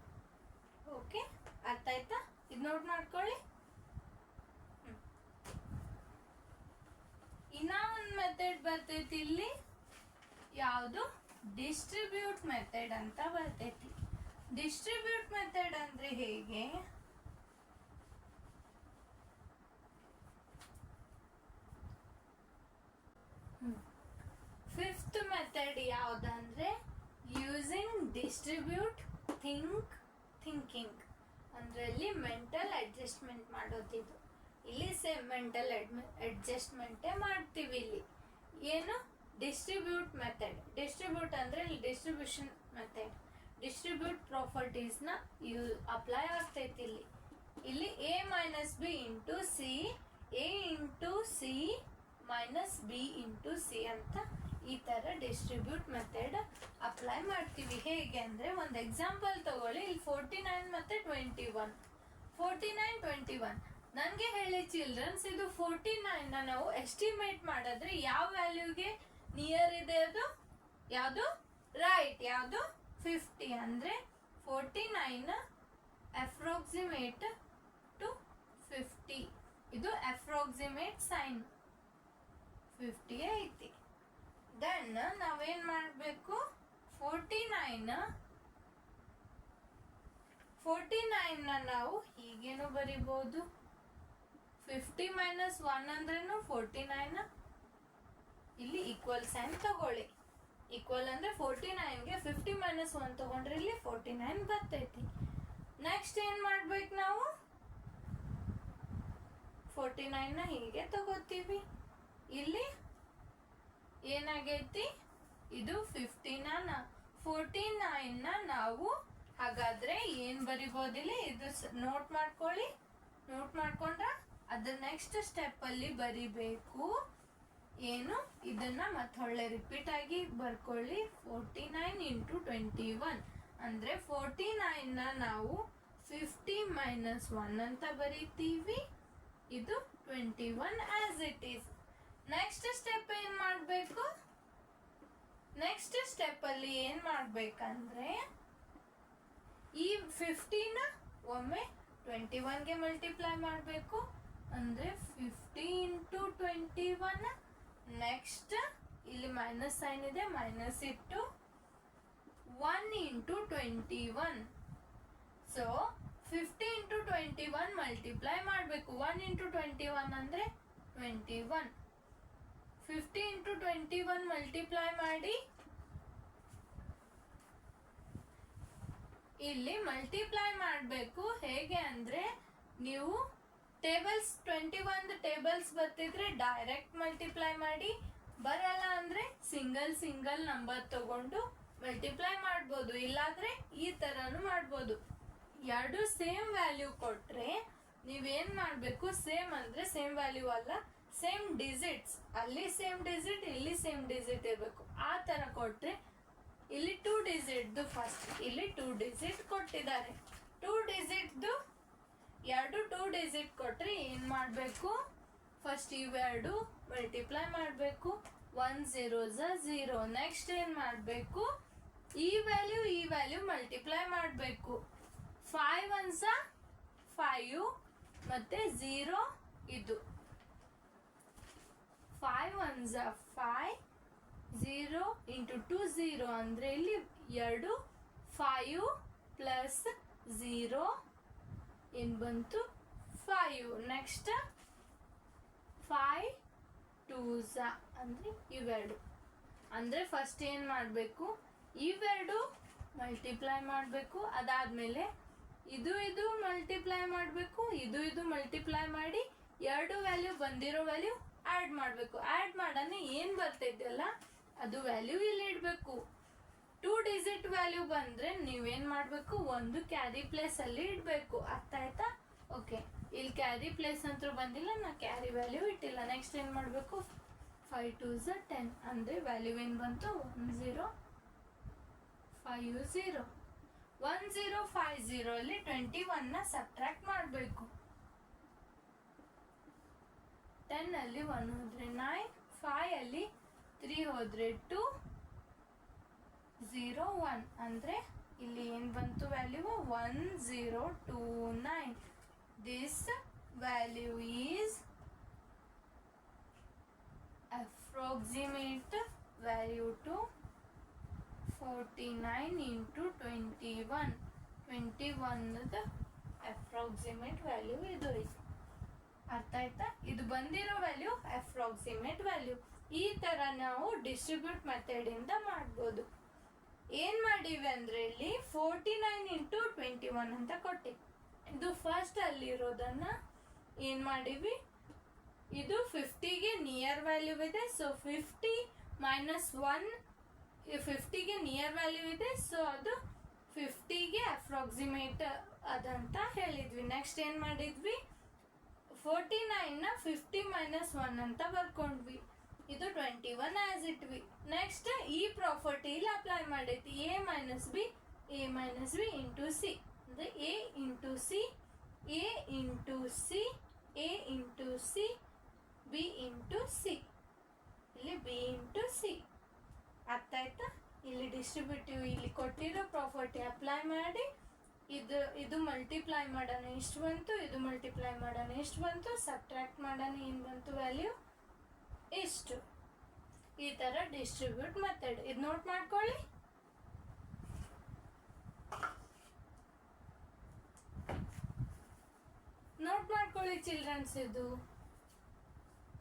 ಓಕೆ, ಅರ್ಥ ಆಯ್ತಾ? ಇದು ನೋಟ್ ಮಾಡ್ಕೊಳ್ಳಿ. ಇನ್ನ ಒಂದು ಮೆಥಡ್ ಬರ್ತೈತಿ ಇಲ್ಲಿ, ಯಾವುದು ಡಿಸ್ಟ್ರಿಬ್ಯೂಟ್ ಮೆಥಡ್ ಅಂತ ಬರ್ತೈತಿ. ಡಿಸ್ಟ್ರಿಬ್ಯೂಟ್ ಮೆಥಡ್ ಅಂದ್ರೆ ಹೇಗೆ, ಫಿಫ್ತ್ ಮೆಥಡ್ ಯಾವ್ದಂದ್ರೆ ಯೂಸಿಂಗ್ ಡಿಸ್ಟ್ರಿಬ್ಯೂಟ್ ಥಿಂಕಿಂಗ್ ಅಂದ್ರೆ ಇಲ್ಲಿ ಮೆಂಟಲ್ ಅಡ್ಜಸ್ಟ್ಮೆಂಟ್ ಮಾಡೋದಿದು. ಇಲ್ಲಿ ಸೇಮ್ ಮೆಂಟಲ್ ಅಡ್ಜಸ್ಟ್ಮೆಂಟೇ ಮಾಡ್ತೀವಿ. ಇಲ್ಲಿ ಏನು ಡಿಸ್ಟ್ರಿಬ್ಯೂಟ್ ಮೆಥಡ್. ಡಿಸ್ಟ್ರಿಬ್ಯೂಟ್ ಅಂದ್ರೆ ಇಲ್ಲಿ ಡಿಸ್ಟ್ರಿಬ್ಯೂಷನ್ ಮೆಥಡ್. ಡಿಸ್ಟ್ರಿಬ್ಯೂಟ್ ಪ್ರಾಪರ್ಟೀಸ್ ನ ಅಪ್ಲೈ ಆಗ್ತೈತಿ. ಇಲ್ಲಿ a minus B into C, a into C minus B into C ಅಂತ ಈ ತರ ಡಿಸ್ಟ್ರಿಬ್ಯೂಟ್ ಮೆಥಡ್ ಅಪ್ಲೈ ಮಾಡ್ತೀವಿ. ಹೇಗೆ ಅಂದ್ರೆ ಒಂದು ಎಕ್ಸಾಂಪಲ್ ತಗೊಳ್ಳಿ. ಇಲ್ಲಿ 49 ಮತ್ತೆ 21. 49 21 ನನಗೆ ಹೇಳಿ ಚಿಲ್ಡ್ರನ್ಸ್, ಇದು 49 ನ ನಾವು ಎಸ್ಟಿಮೇಟ್ ಮಾಡಿದ್ರೆ ಯಾವ ವ್ಯಾಲ್ಯೂಗೆ ನಿಯರ್ ಇದೆ? ಅದು ಯಾವುದು? ರೈಟ್, ಯಾವುದು? 50. ಅಂದ್ರೆ 49 ಅಪ್ರಾಕ್ಸಿಮೇಟ್ ಟು 50. ಇದು ಅಪ್ರಾಕ್ಸಿಮೇಟ್ ಸೈನ್ 50 ಐತಿ. ದೆನ್ ನಾವೇನ್ ಮಾಡಬೇಕು, 49 ನ ನಾವು ಹೀಗೇನು ಬರಿಬಹುದು. 50 ಮೈನಸ್ 1 ಅಂದ್ರೇನು 49. ಇಲ್ಲಿ ಈಕ್ವಲ್ ಸೈನ್ ತಗೊಳ್ಳಿ. ಈಕ್ವಲ್ ಅಂದ್ರೆ 49ಗೆ 50 ಮೈನಸ್ 1 ತಗೊಂಡ್ರೆ ಇಲ್ಲಿ 49 ಬರ್ತೈತಿ. ನೆಕ್ಸ್ಟ್ ಏನ್ ಮಾಡ್ಬೇಕು ನಾವು, 49 ನ ಹೀಗೆ ತಗೋತೀವಿ. ಇಲ್ಲಿ ಏನಾಗೈತಿ, ಇದು 49 ನ ನಾವು ಹಾಗಾದ್ರೆ ಏನ್ ಬರಿಬೋದಿಲ್ಲ, ಇದು ನೋಟ್ ಮಾಡ್ಕೊಳ್ಳಿ. ನೋಟ್ ಮಾಡ್ಕೊಂಡ್ರ ಅದ್ರ ನೆಕ್ಸ್ಟ್ ಸ್ಟೆಪ್ ಅಲ್ಲಿ ಬರಿಬೇಕು. ಏನು, ಇದನ್ನ ಮತ್ತೊಳ್ಳೆ ರಿಪೀಟ್ ಆಗಿ ಬರ್ಕೊಳ್ಳಿ. 49 ಇಂಟು 21 ಅಂದ್ರೆ 49 ನ ನಾವು 50 ಮೈನಸ್ 1 ಅಂತ ಬರೀತೀವಿ. ಇದು 21 as it is. Next step ಏನ್ ಮಾಡಬೇಕು? ನೆಕ್ಸ್ಟ್ ಸ್ಟೆಪ್ ಅಲ್ಲಿ ಏನ್ ಮಾಡ್ಬೇಕಂದ್ರೆ ಈ 50ನ ಒಮ್ಮೆ 21ಗೆ ಮಲ್ಟಿಪ್ಲೈ ಮಾಡಬೇಕು. ಅಂದ್ರೆ 50 ಇಂಟು 21. ನೆಕ್ಸ್ಟ್ ಇಲ್ಲಿ ಮೈನಸ್ ಸೈನ್ ಇದೆ, ಮೈನಸ್ ಇಟ್ಟು 1 ಇಂಟು 21. ಸೊ 50 ಇಂಟು 21 ಮಲ್ಟಿಪ್ಲೈ ಮಾಡಬೇಕು. 1 ಇಂಟು 21 ಅಂದ್ರೆ 21. 50 ಇಂಟು 21 ಮಲ್ಟಿಪ್ಲೈ ಮಾಡಿ ಇಲ್ಲಿ ಮಲ್ಟಿಪ್ಲೈ ಮಾಡಬೇಕು. ಹೇಗೆ ಅಂದ್ರೆ ನೀವು ಟೇಬಲ್ಸ್ 21 ಟೇಬಲ್ಸ್ ಬರ್ತಿದ್ರೆ ಡೈರೆಕ್ಟ್ ಮಲ್ಟಿಪ್ಲೈ ಮಾಡಿ, ಬರಲ್ಲ ಅಂದ್ರೆ ಸಿಂಗಲ್ ನಂಬರ್ ತಗೊಂಡು ಮಲ್ಟಿಪ್ಲೈ ಮಾಡ್ಬೋದು. ಇಲ್ಲಾಂದ್ರೆ ಈ ತರನು ಮಾಡ್ಬೋದು. ಎರಡು ಸೇಮ್ ವ್ಯಾಲ್ಯೂ ಕೊಟ್ರೆ ನೀವೇನ್ ಮಾಡ್ಬೇಕು? ಸೇಮ್ ಅಂದ್ರೆ ಸೇಮ್ ವ್ಯಾಲ್ಯೂ ಅಲ್ಲ, ಸೇಮ್ ಡಿಜಿಟ್ಸ್. ಅಲ್ಲಿ ಸೇಮ್ ಡಿಜಿಟ್, ಇಲ್ಲಿ ಸೇಮ್ ಡಿಜಿಟ್ ಇರಬೇಕು. ಆ ತರ ಕೊಟ್ರೆ ಇಲ್ಲಿ 2 ಡಿಜಿಟ್ ಫಸ್ಟ್, ಇಲ್ಲಿ 2 ಡಿಜಿಟ್ ಕೊಟ್ಟಿದ್ದಾರೆ. 2 ಡಿಜಿಟ್ ಎರಡು 2 ಡಿಜಿಟ್ ಕೊಟ್ರೆ ಏನ್ ಮಾಡ್ಬೇಕು? ಫಸ್ಟ್ ಇವೆರಡು ಮಲ್ಟಿಪ್ಲೈ ಮಾಡಬೇಕು. 1 0 0. ನೆಕ್ಸ್ಟ್ ಏನ್ ಮಾಡಬೇಕು? ಈ ವ್ಯಾಲ್ಯೂ ಮಲ್ಟಿಪ್ಲೈ ಮಾಡಬೇಕು. 5 1 5 ಮತ್ತೆ 0 ಇದು 5 1 5. 0 ಇಂಟು 2 0 ಅಂದ್ರೆ ಇಲ್ಲಿ 2 5 ಪ್ಲಸ್ 0 ಏನ್ ಬಂತು? 5. ನೆಕ್ಸ್ಟ್ 5 2 ಅಂದ್ರೆ ಇವೆರಡು. ಅಂದ್ರೆ ಫಸ್ಟ್ ಏನ್ ಮಾಡಬೇಕು? ಇವೆರಡು ಮಲ್ಟಿಪ್ಲೈ ಮಾಡಬೇಕು. ಅದಾದ್ಮೇಲೆ ಇದು ಮಲ್ಟಿಪ್ಲೈ ಮಾಡಬೇಕು, ಇದು ಮಲ್ಟಿಪ್ಲೈ ಮಾಡಿ ಎರಡು ವ್ಯಾಲ್ಯೂ ಬಂದಿರೋ ವ್ಯಾಲ್ಯೂ ಆಡ್ ಮಾಡಬೇಕು. ಆಡ್ ಮಾಡೋಣ ಏನ್ ಬರ್ತಿದ್ಯಲ್ಲ ಅದು ವ್ಯಾಲ್ಯೂ ಇಲ್ಲಿ ಇಡಬೇಕು. 2 ಡಿಜಿಟ್ ವ್ಯಾಲ್ಯೂ ಬಂದ್ರೆ ನೀವೇನ್ ಮಾಡ್ಬೇಕು? ಒಂದು ಕ್ಯಾರಿ ಪ್ಲೇಸ್ ಅಲ್ಲಿ ಇಡಬೇಕು. ಅರ್ಥ ಆಯ್ತಾ? ಓಕೆ, ಇಲ್ಲಿ ಕ್ಯಾರಿ ಪ್ಲೇಸ್ ಅಂತೂ ಬಂದಿಲ್ಲ, ನಾ ಕ್ಯಾರಿ ವ್ಯಾಲ್ಯೂ ಇಟ್ಟಿಲ್ಲ. ನೆಕ್ಸ್ಟ್ ಏನ್ ಮಾಡ್ಬೇಕು? 5 2 10 ಅಂದ್ರೆ ವ್ಯಾಲ್ಯೂ ಏನ್ ಬಂತು? 1 0 5 0. 1 0 5 0 ಅಲ್ಲಿ 21 ನ ಸಬ್ಟ್ರಾಕ್ಟ್ ಮಾಡಬೇಕು. 10 ಅಲ್ಲಿ 1 ಹೋದ್ರೆ 9, 5 ಅಲ್ಲಿ 3 ಹೋದ್ರೆ 2 0 1 ಅಂದ್ರೆ ಇಲ್ಲಿ ಏನ್ ಬಂತು value? 1 0 2 9. This value is approximate value to 49 into 21. 21 approximate value ಇದು ಐತಿ. ಅರ್ಥ ಆಯ್ತಾ? ಇದು ಬಂದಿರೋ ವ್ಯಾಲ್ಯೂ ಅಪ್ರಾಕ್ಸಿಮೇಟ್ ವ್ಯಾಲ್ಯೂ. ಈ ತರ ನಾವು ಡಿಸ್ಟ್ರಿಬ್ಯೂಟ್ ಮೆಥಡ್ ಇಂದ ಮಾಡ್ಬೋದು. ಏನ್ ಮಾಡಿವಿ ಅಂದ್ರೆ ಇಲ್ಲಿ 49 ಇಂಟು 21 ಅಂತ ಕೊಟ್ಟಿವಿ. ಇದು ಫಸ್ಟ್ ಅಲ್ಲಿ ಇರೋದನ್ನ ಏನ್ ಮಾಡಿವಿ? ಇದು 50ಗೆ ನಿಯರ್ ವ್ಯಾಲ್ಯೂ ಇದೆ. ಸೊ 50 ಮೈನಸ್ 1 50ಗೆ ನಿಯರ್ ವ್ಯಾಲ್ಯೂ ಇದೆ. ಸೊ ಅದು 50ಗೆ ಅಪ್ರಾಕ್ಸಿಮೇಟ್ ಅದಂತ ಹೇಳಿದ್ವಿ. ನೆಕ್ಸ್ಟ್ ಏನ್ ಮಾಡಿದ್ವಿ? 49 ನ 50 ಮೈನಸ್ 1 ಅಂತ ಬರ್ಕೊಂಡ್ವಿ. ಇದು 21 ಆಸ್ ಇಟ್ವಿ. ನೆಕ್ಸ್ಟ್ ಈ ಪ್ರಾಪರ್ಟಿಲಿ ಅಪ್ಲೈ ಮಾಡೈತಿ. a minus B into C ಅಂದ್ರೆ a into C a into C B into C, ಇಲ್ಲಿ ಬಿ ಇಂಟು ಸಿ. ಅರ್ಥ ಆಯ್ತಾ? ಇಲ್ಲಿ ಡಿಸ್ಟ್ರಿಬ್ಯೂಟಿವ್ ಇಲ್ಲಿ ಕೊಟ್ಟಿರೋ ಪ್ರಾಪರ್ಟಿ ಅಪ್ಲೈ ಮಾಡಿ ಇದು ಮಲ್ಟಿಪ್ಲೈ ಮಾಡೋಣ ಎಷ್ಟು ಬಂತು, ಇದು ಮಲ್ಟಿಪ್ಲೈ ಮಾಡೋಣ ಎಷ್ಟು ಬಂತು, ಸಬ್ಟ್ರಾಕ್ಟ್ ಮಾಡೋಣ ಏನು ಬಂತು ವ್ಯಾಲ್ಯೂ ಇಷ್ಟು. ಈ ತರ ಡಿಸ್ಟ್ರಿಬ್ಯೂಟ್ ಮೆಥಡ್. ಇದು ನೋಟ್ ಮಾಡ್ಕೊಳ್ಳಿ. ನೋಟ್ ಮಾಡ್ಕೊಳ್ಳಿ ಚಿಲ್ಡ್ರನ್ಸ್. ಇದು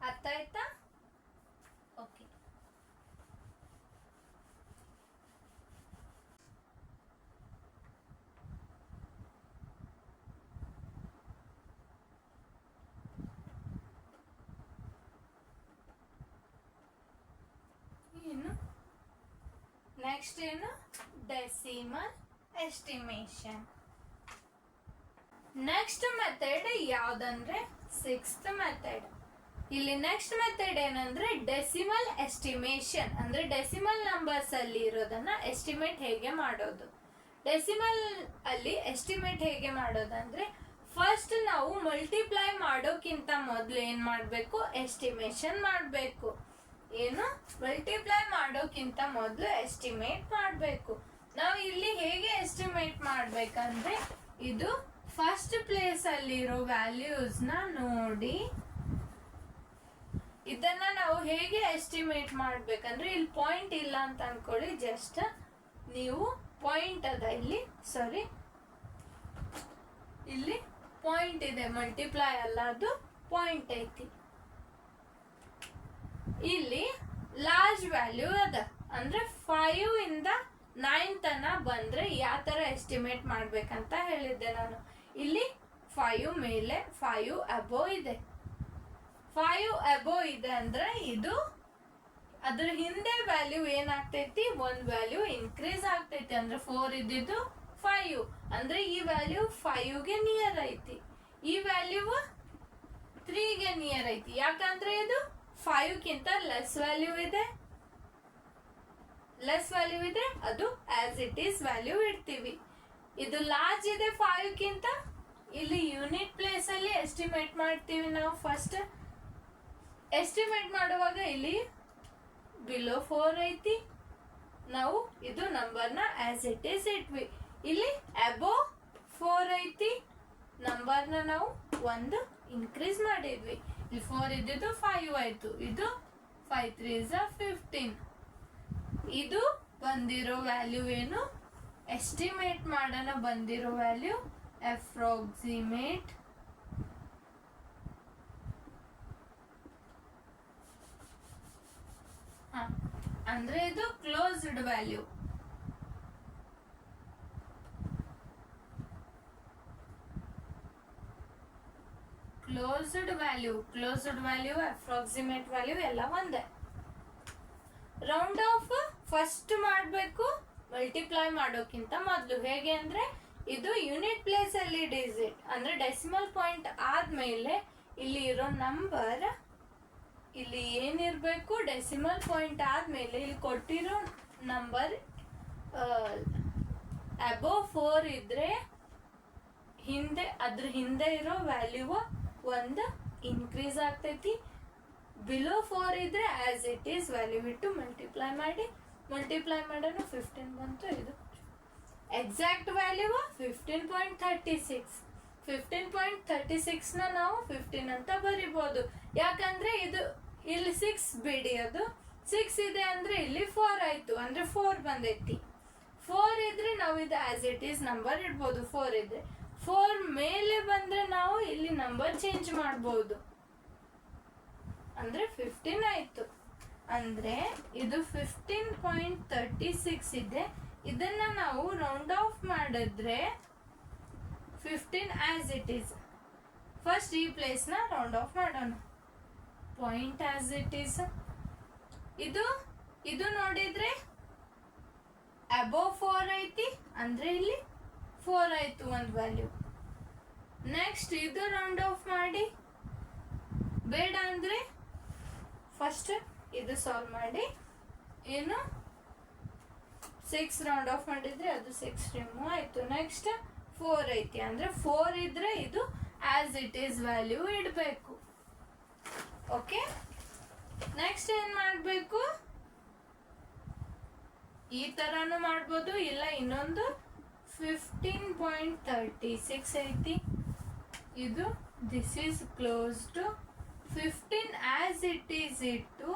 ಅರ್ಥ ಆಯ್ತಾ? ಓಕೆ. ಏನು ನೆಕ್ಸ್ಟ್ ಏನು? Decimal estimation. ನೆಕ್ಸ್ಟ್ ಮೆಥಡ್ ಯಾವ್ದಂದ್ರೆ 6th ಮೆಥಡ್. ಇಲ್ಲಿ ನೆಕ್ಸ್ಟ್ ಮೆಥಡ್ ಏನಂದ್ರೆ ಡೆಸಿಮಲ್ ಎಸ್ಟಿಮೇಷನ್. ಅಂದ್ರೆ ಡೆಸಿಮಲ್ ನಂಬರ್ಸ್ ಅಲ್ಲಿ ಇರೋದನ್ನ ಎಸ್ಟಿಮೇಟ್ ಹೇಗೆ ಮಾಡೋದು. ಡೆಸಿಮಲ್ ಅಲ್ಲಿ ಎಸ್ಟಿಮೇಟ್ ಹೇಗೆ ಮಾಡೋದಂದ್ರೆ ಫಸ್ಟ್ ನಾವು ಮಲ್ಟಿಪ್ಲೈ ಮಾಡೋಕ್ಕಿಂತ ಮೊದಲು ಏನ್ ಮಾಡಬೇಕು, ಎಸ್ಟಿಮೇಷನ್ ಮಾಡಬೇಕು. ಏನು, ಮಲ್ಟಿಪ್ಲೈ ಮಾಡೋಕ್ಕಿಂತ ಮೊದಲು ಎಸ್ಟಿಮೇಟ್ ಮಾಡಬೇಕು. ನಾವು ಇಲ್ಲಿ ಹೇಗೆ ಎಸ್ಟಿಮೇಟ್ ಮಾಡ್ಬೇಕಂದ್ರೆ, ಇದು ಫಸ್ಟ್ ಪ್ಲೇಸ್ ಅಲ್ಲಿರೋ ವ್ಯಾಲ್ಯೂಸ್ ನ ನೋಡಿ ಇದನ್ನ ನಾವು ಹೇಗೆ ಎಸ್ಟಿಮೇಟ್ ಮಾಡ್ಬೇಕಂದ್ರೆ, ಇಲ್ಲಿ ಪಾಯಿಂಟ್ ಇಲ್ಲ ಅಂತ ಅನ್ಕೊಳ್ಳಿ, ಜಸ್ಟ್ ನೀವು ಪಾಯಿಂಟ್ ಅದ ಇಲ್ಲಿ, ಸಾರಿ ಇಲ್ಲಿ ಪಾಯಿಂಟ್ ಇದೆ, ಮಲ್ಟಿಪ್ಲೈ ಅಲ್ಲ ಅದು ಪಾಯಿಂಟ್ ಐತಿ. ಇಲ್ಲಿ ಲಾರ್ಜ್ ವ್ಯಾಲ್ಯೂ ಅದ ಅಂದ್ರೆ 5 ಇಂದ 9 ತನ ಬಂದ್ರೆ ಯಾವ ತರ ಎಸ್ಟಿಮೇಟ್ ಮಾಡ್ಬೇಕಂತ ಹೇಳಿದ್ದೆ ನಾನು. ಇಲ್ಲಿ 5 ಮೇಲೆ 5 ಅಬೋವ್ ಇದೆ. 5 ಅಬೋವ್ ಇದೆ ಅಂದ್ರೆ ಇದು ಅದ್ರ ಹಿಂದೆ ವ್ಯಾಲ್ಯೂ ಏನಾಗ್ತೈತಿ, ಒಂದ್ ವ್ಯಾಲ್ಯೂ ಇನ್ಕ್ರೀಸ್ ಆಗ್ತೈತಿ. ಅಂದ್ರೆ 4 ಇದ್ದಿದ್ದು 5 ಅಂದ್ರೆ ಈ ವ್ಯಾಲ್ಯೂ 5ಗೆ ನಿಯರ್ ಐತಿ, ಈ ವ್ಯಾಲ್ಯೂ 3ಗೆ ನಿಯರ್ ಐತಿ. ಯಾಕಂದ್ರೆ ಇದು 5ಕ್ಕಿಂತ ಲೆಸ್ ವ್ಯಾಲ್ಯೂ ಇದೆ, ಅದು ಆಸ್ ಇಟ್ ಈಸ್ ವ್ಯಾಲ್ಯೂ ಇಡ್ತೀವಿ. ಇದು ಲಾರ್ಜ್ ಇದೆ 5ಕ್ಕಿಂತ, ಇಲ್ಲಿ ಯೂನಿಟ್ ಪ್ಲೇಸ್ ಅಲ್ಲಿ ಎಸ್ಟಿಮೇಟ್ ಮಾಡ್ತೀವಿ ನಾವು. ಫಸ್ಟ್ ಎಸ್ಟಿಮೇಟ್ ಮಾಡುವಾಗ ಇಲ್ಲಿ ಬಿಲೋ 4 ಐತಿ, ನಾವು ಇದು ನಂಬರ್ನ ಆಸ್ ಇಟ್ ಈಸ್ ಇಟ್ವಿ. ಇಲ್ಲಿ ಅಬೋವ್ 4 ಐತಿ, ನಂಬರ್ನ ನಾವು 1 ಇನ್ಕ್ರೀಸ್ ಮಾಡಿದ್ವಿ. ಇಲ್ಲಿ 4 ಇದ್ದಿದ್ದು 5 ಆಯ್ತು, ಇದು 5 3 is 15. ಇದು ಬಂದಿರೋ ವ್ಯಾಲ್ಯೂ ಏನು, ಎಸ್ಟಿಮೇಟ್ ಮಾಡೋಣ ಬಂದಿರೋ ವ್ಯಾಲ್ಯೂ ಅಪ್ರಾಕ್ಸಿಮೇಟ್ ಅಂದ್ರೆ ಇದು closed value. Closed value approximate value ಎಲ್ಲ ಒಂದೇ. ರೌಂಡ್ ಆಫ್ ಫಸ್ಟ್ ಮಾಡಬೇಕು ಮಲ್ಟಿಪ್ಲೈ ಮಾಡೋಕ್ಕಿಂತ ಮೊದಲು. ಹೇಗೆ ಅಂದ್ರೆ, ಇದು ಯೂನಿಟ್ ಪ್ಲೇಸ್ ಅಲ್ಲಿ ಡಿಜಿಟ್ ಅಂದ್ರೆ ಡೆಸಿಮಲ್ ಪಾಯಿಂಟ್ ಆದ್ಮೇಲೆ ಇಲ್ಲಿ ಇರೋ ನಂಬರ್ ಇಲ್ಲಿ ಏನಿರ್ಬೇಕು, ಡೆಸಿಮಲ್ ಪಾಯಿಂಟ್ ಆದ್ಮೇಲೆ ಇಲ್ಲಿ ಕೊಟ್ಟಿರೋ ನಂಬರ್ ಅಬೋವ್ 4 ಇದ್ರೆ ಅದ್ರ ಹಿಂದೆ ಇರೋ ವ್ಯಾಲ್ಯೂ 1 ಇನ್ಕ್ರೀಸ್ ಆಗ್ತೈತಿ. ಬಿಲೋ 4 ಇದ್ರೆ ಆಸ್ ಇಟ್ ಈಸ್ ವ್ಯಾಲ್ಯೂ ಇಟ್ಟು ಮಲ್ಟಿಪ್ಲೈ ಮಾಡೋಣ 15 ಬಂತು. ಇದು ಎಕ್ಸಾಕ್ಟ್ ವ್ಯಾಲ್ಯೂ 15.36. 15.36 ನ ನಾವು 15 ಅಂತ ಬರಿಬಹುದು. ಯಾಕಂದ್ರೆ ಇದು ಇಲ್ಲಿ 6 ಬಿಡಿ, ಅದು 6 ಇದೆ ಅಂದ್ರೆ ಇಲ್ಲಿ 4 ಆಯ್ತು, ಅಂದ್ರೆ 4 ಬಂದೈತಿ. 4 ಇದ್ರೆ ನಾವು ಇದು ಆಸ್ ಇಟ್ ಈಸ್ ನಂಬರ್ ಇಡ್ಬೋದು. 4 ಇದ್ರೆ 4 ಮೇಲೆ ಬಂದ್ರೆ ನಾವು ಇಲ್ಲಿ ನಂಬರ್ ಚೇಂಜ್ ಮಾಡಬಹುದು, ಅಂದ್ರೆ 15 ಆಯ್ತು. ಅಂದ್ರೆ ಇದು 15.36 ಇದೆ. ಇದನ್ನ ನಾವು ರೌಂಡ್ ಆಫ್ ಮಾಡಿದ್ರೆ 15 ಆಸ್ ಇಟ್ ಈಸ್. ಫಸ್ಟ್ ಈ ಪ್ಲೇಸ್ ನ ರೌಂಡ್ ಆಫ್ ಮಾಡೋಣ. Point as it is. ಇದು ನೋಡಿದ್ರೆ ಅಬೋವ್ 4 ಐತಿ, ಅಂದ್ರೆ ಇಲ್ಲಿ 4 ಆಯ್ತು ಒಂದು ವ್ಯಾಲ್ಯೂ. ನೆಕ್ಸ್ಟ್ ಇದು ರೌಂಡ್ ಆಫ್ ಮಾಡಿ, ಬೇಡ ಅಂದ್ರೆ ಫಸ್ಟ್ ಇದು ಸಾಲ್ವ್ ಮಾಡಿ. ಏನು 6 ರೌಂಡ್ ಆಫ್ ಮಾಡಿದ್ರೆ ಅದು 6 ರಿಮೂವ್ ಆಯ್ತು. ನೆಕ್ಸ್ಟ್ 4 ಐತಿ, ಅಂದ್ರೆ 4 ಇದ್ರೆ ಇದು ಆಸ್ ಇಟ್ ಈಸ್ ವ್ಯಾಲ್ಯೂ ಇಡಬೇಕು. ಓಕೆ, ನೆಕ್ಸ್ಟ್ ಏನ್ ಮಾಡಬೇಕು, ಈ ತರಾನು ಮಾಡ್ಬೋದು, ಇಲ್ಲ ಇನ್ನೊಂದು 15.36 ಐತಿ. ಇದು this is close to 15 as it is ಇಟ್ಟು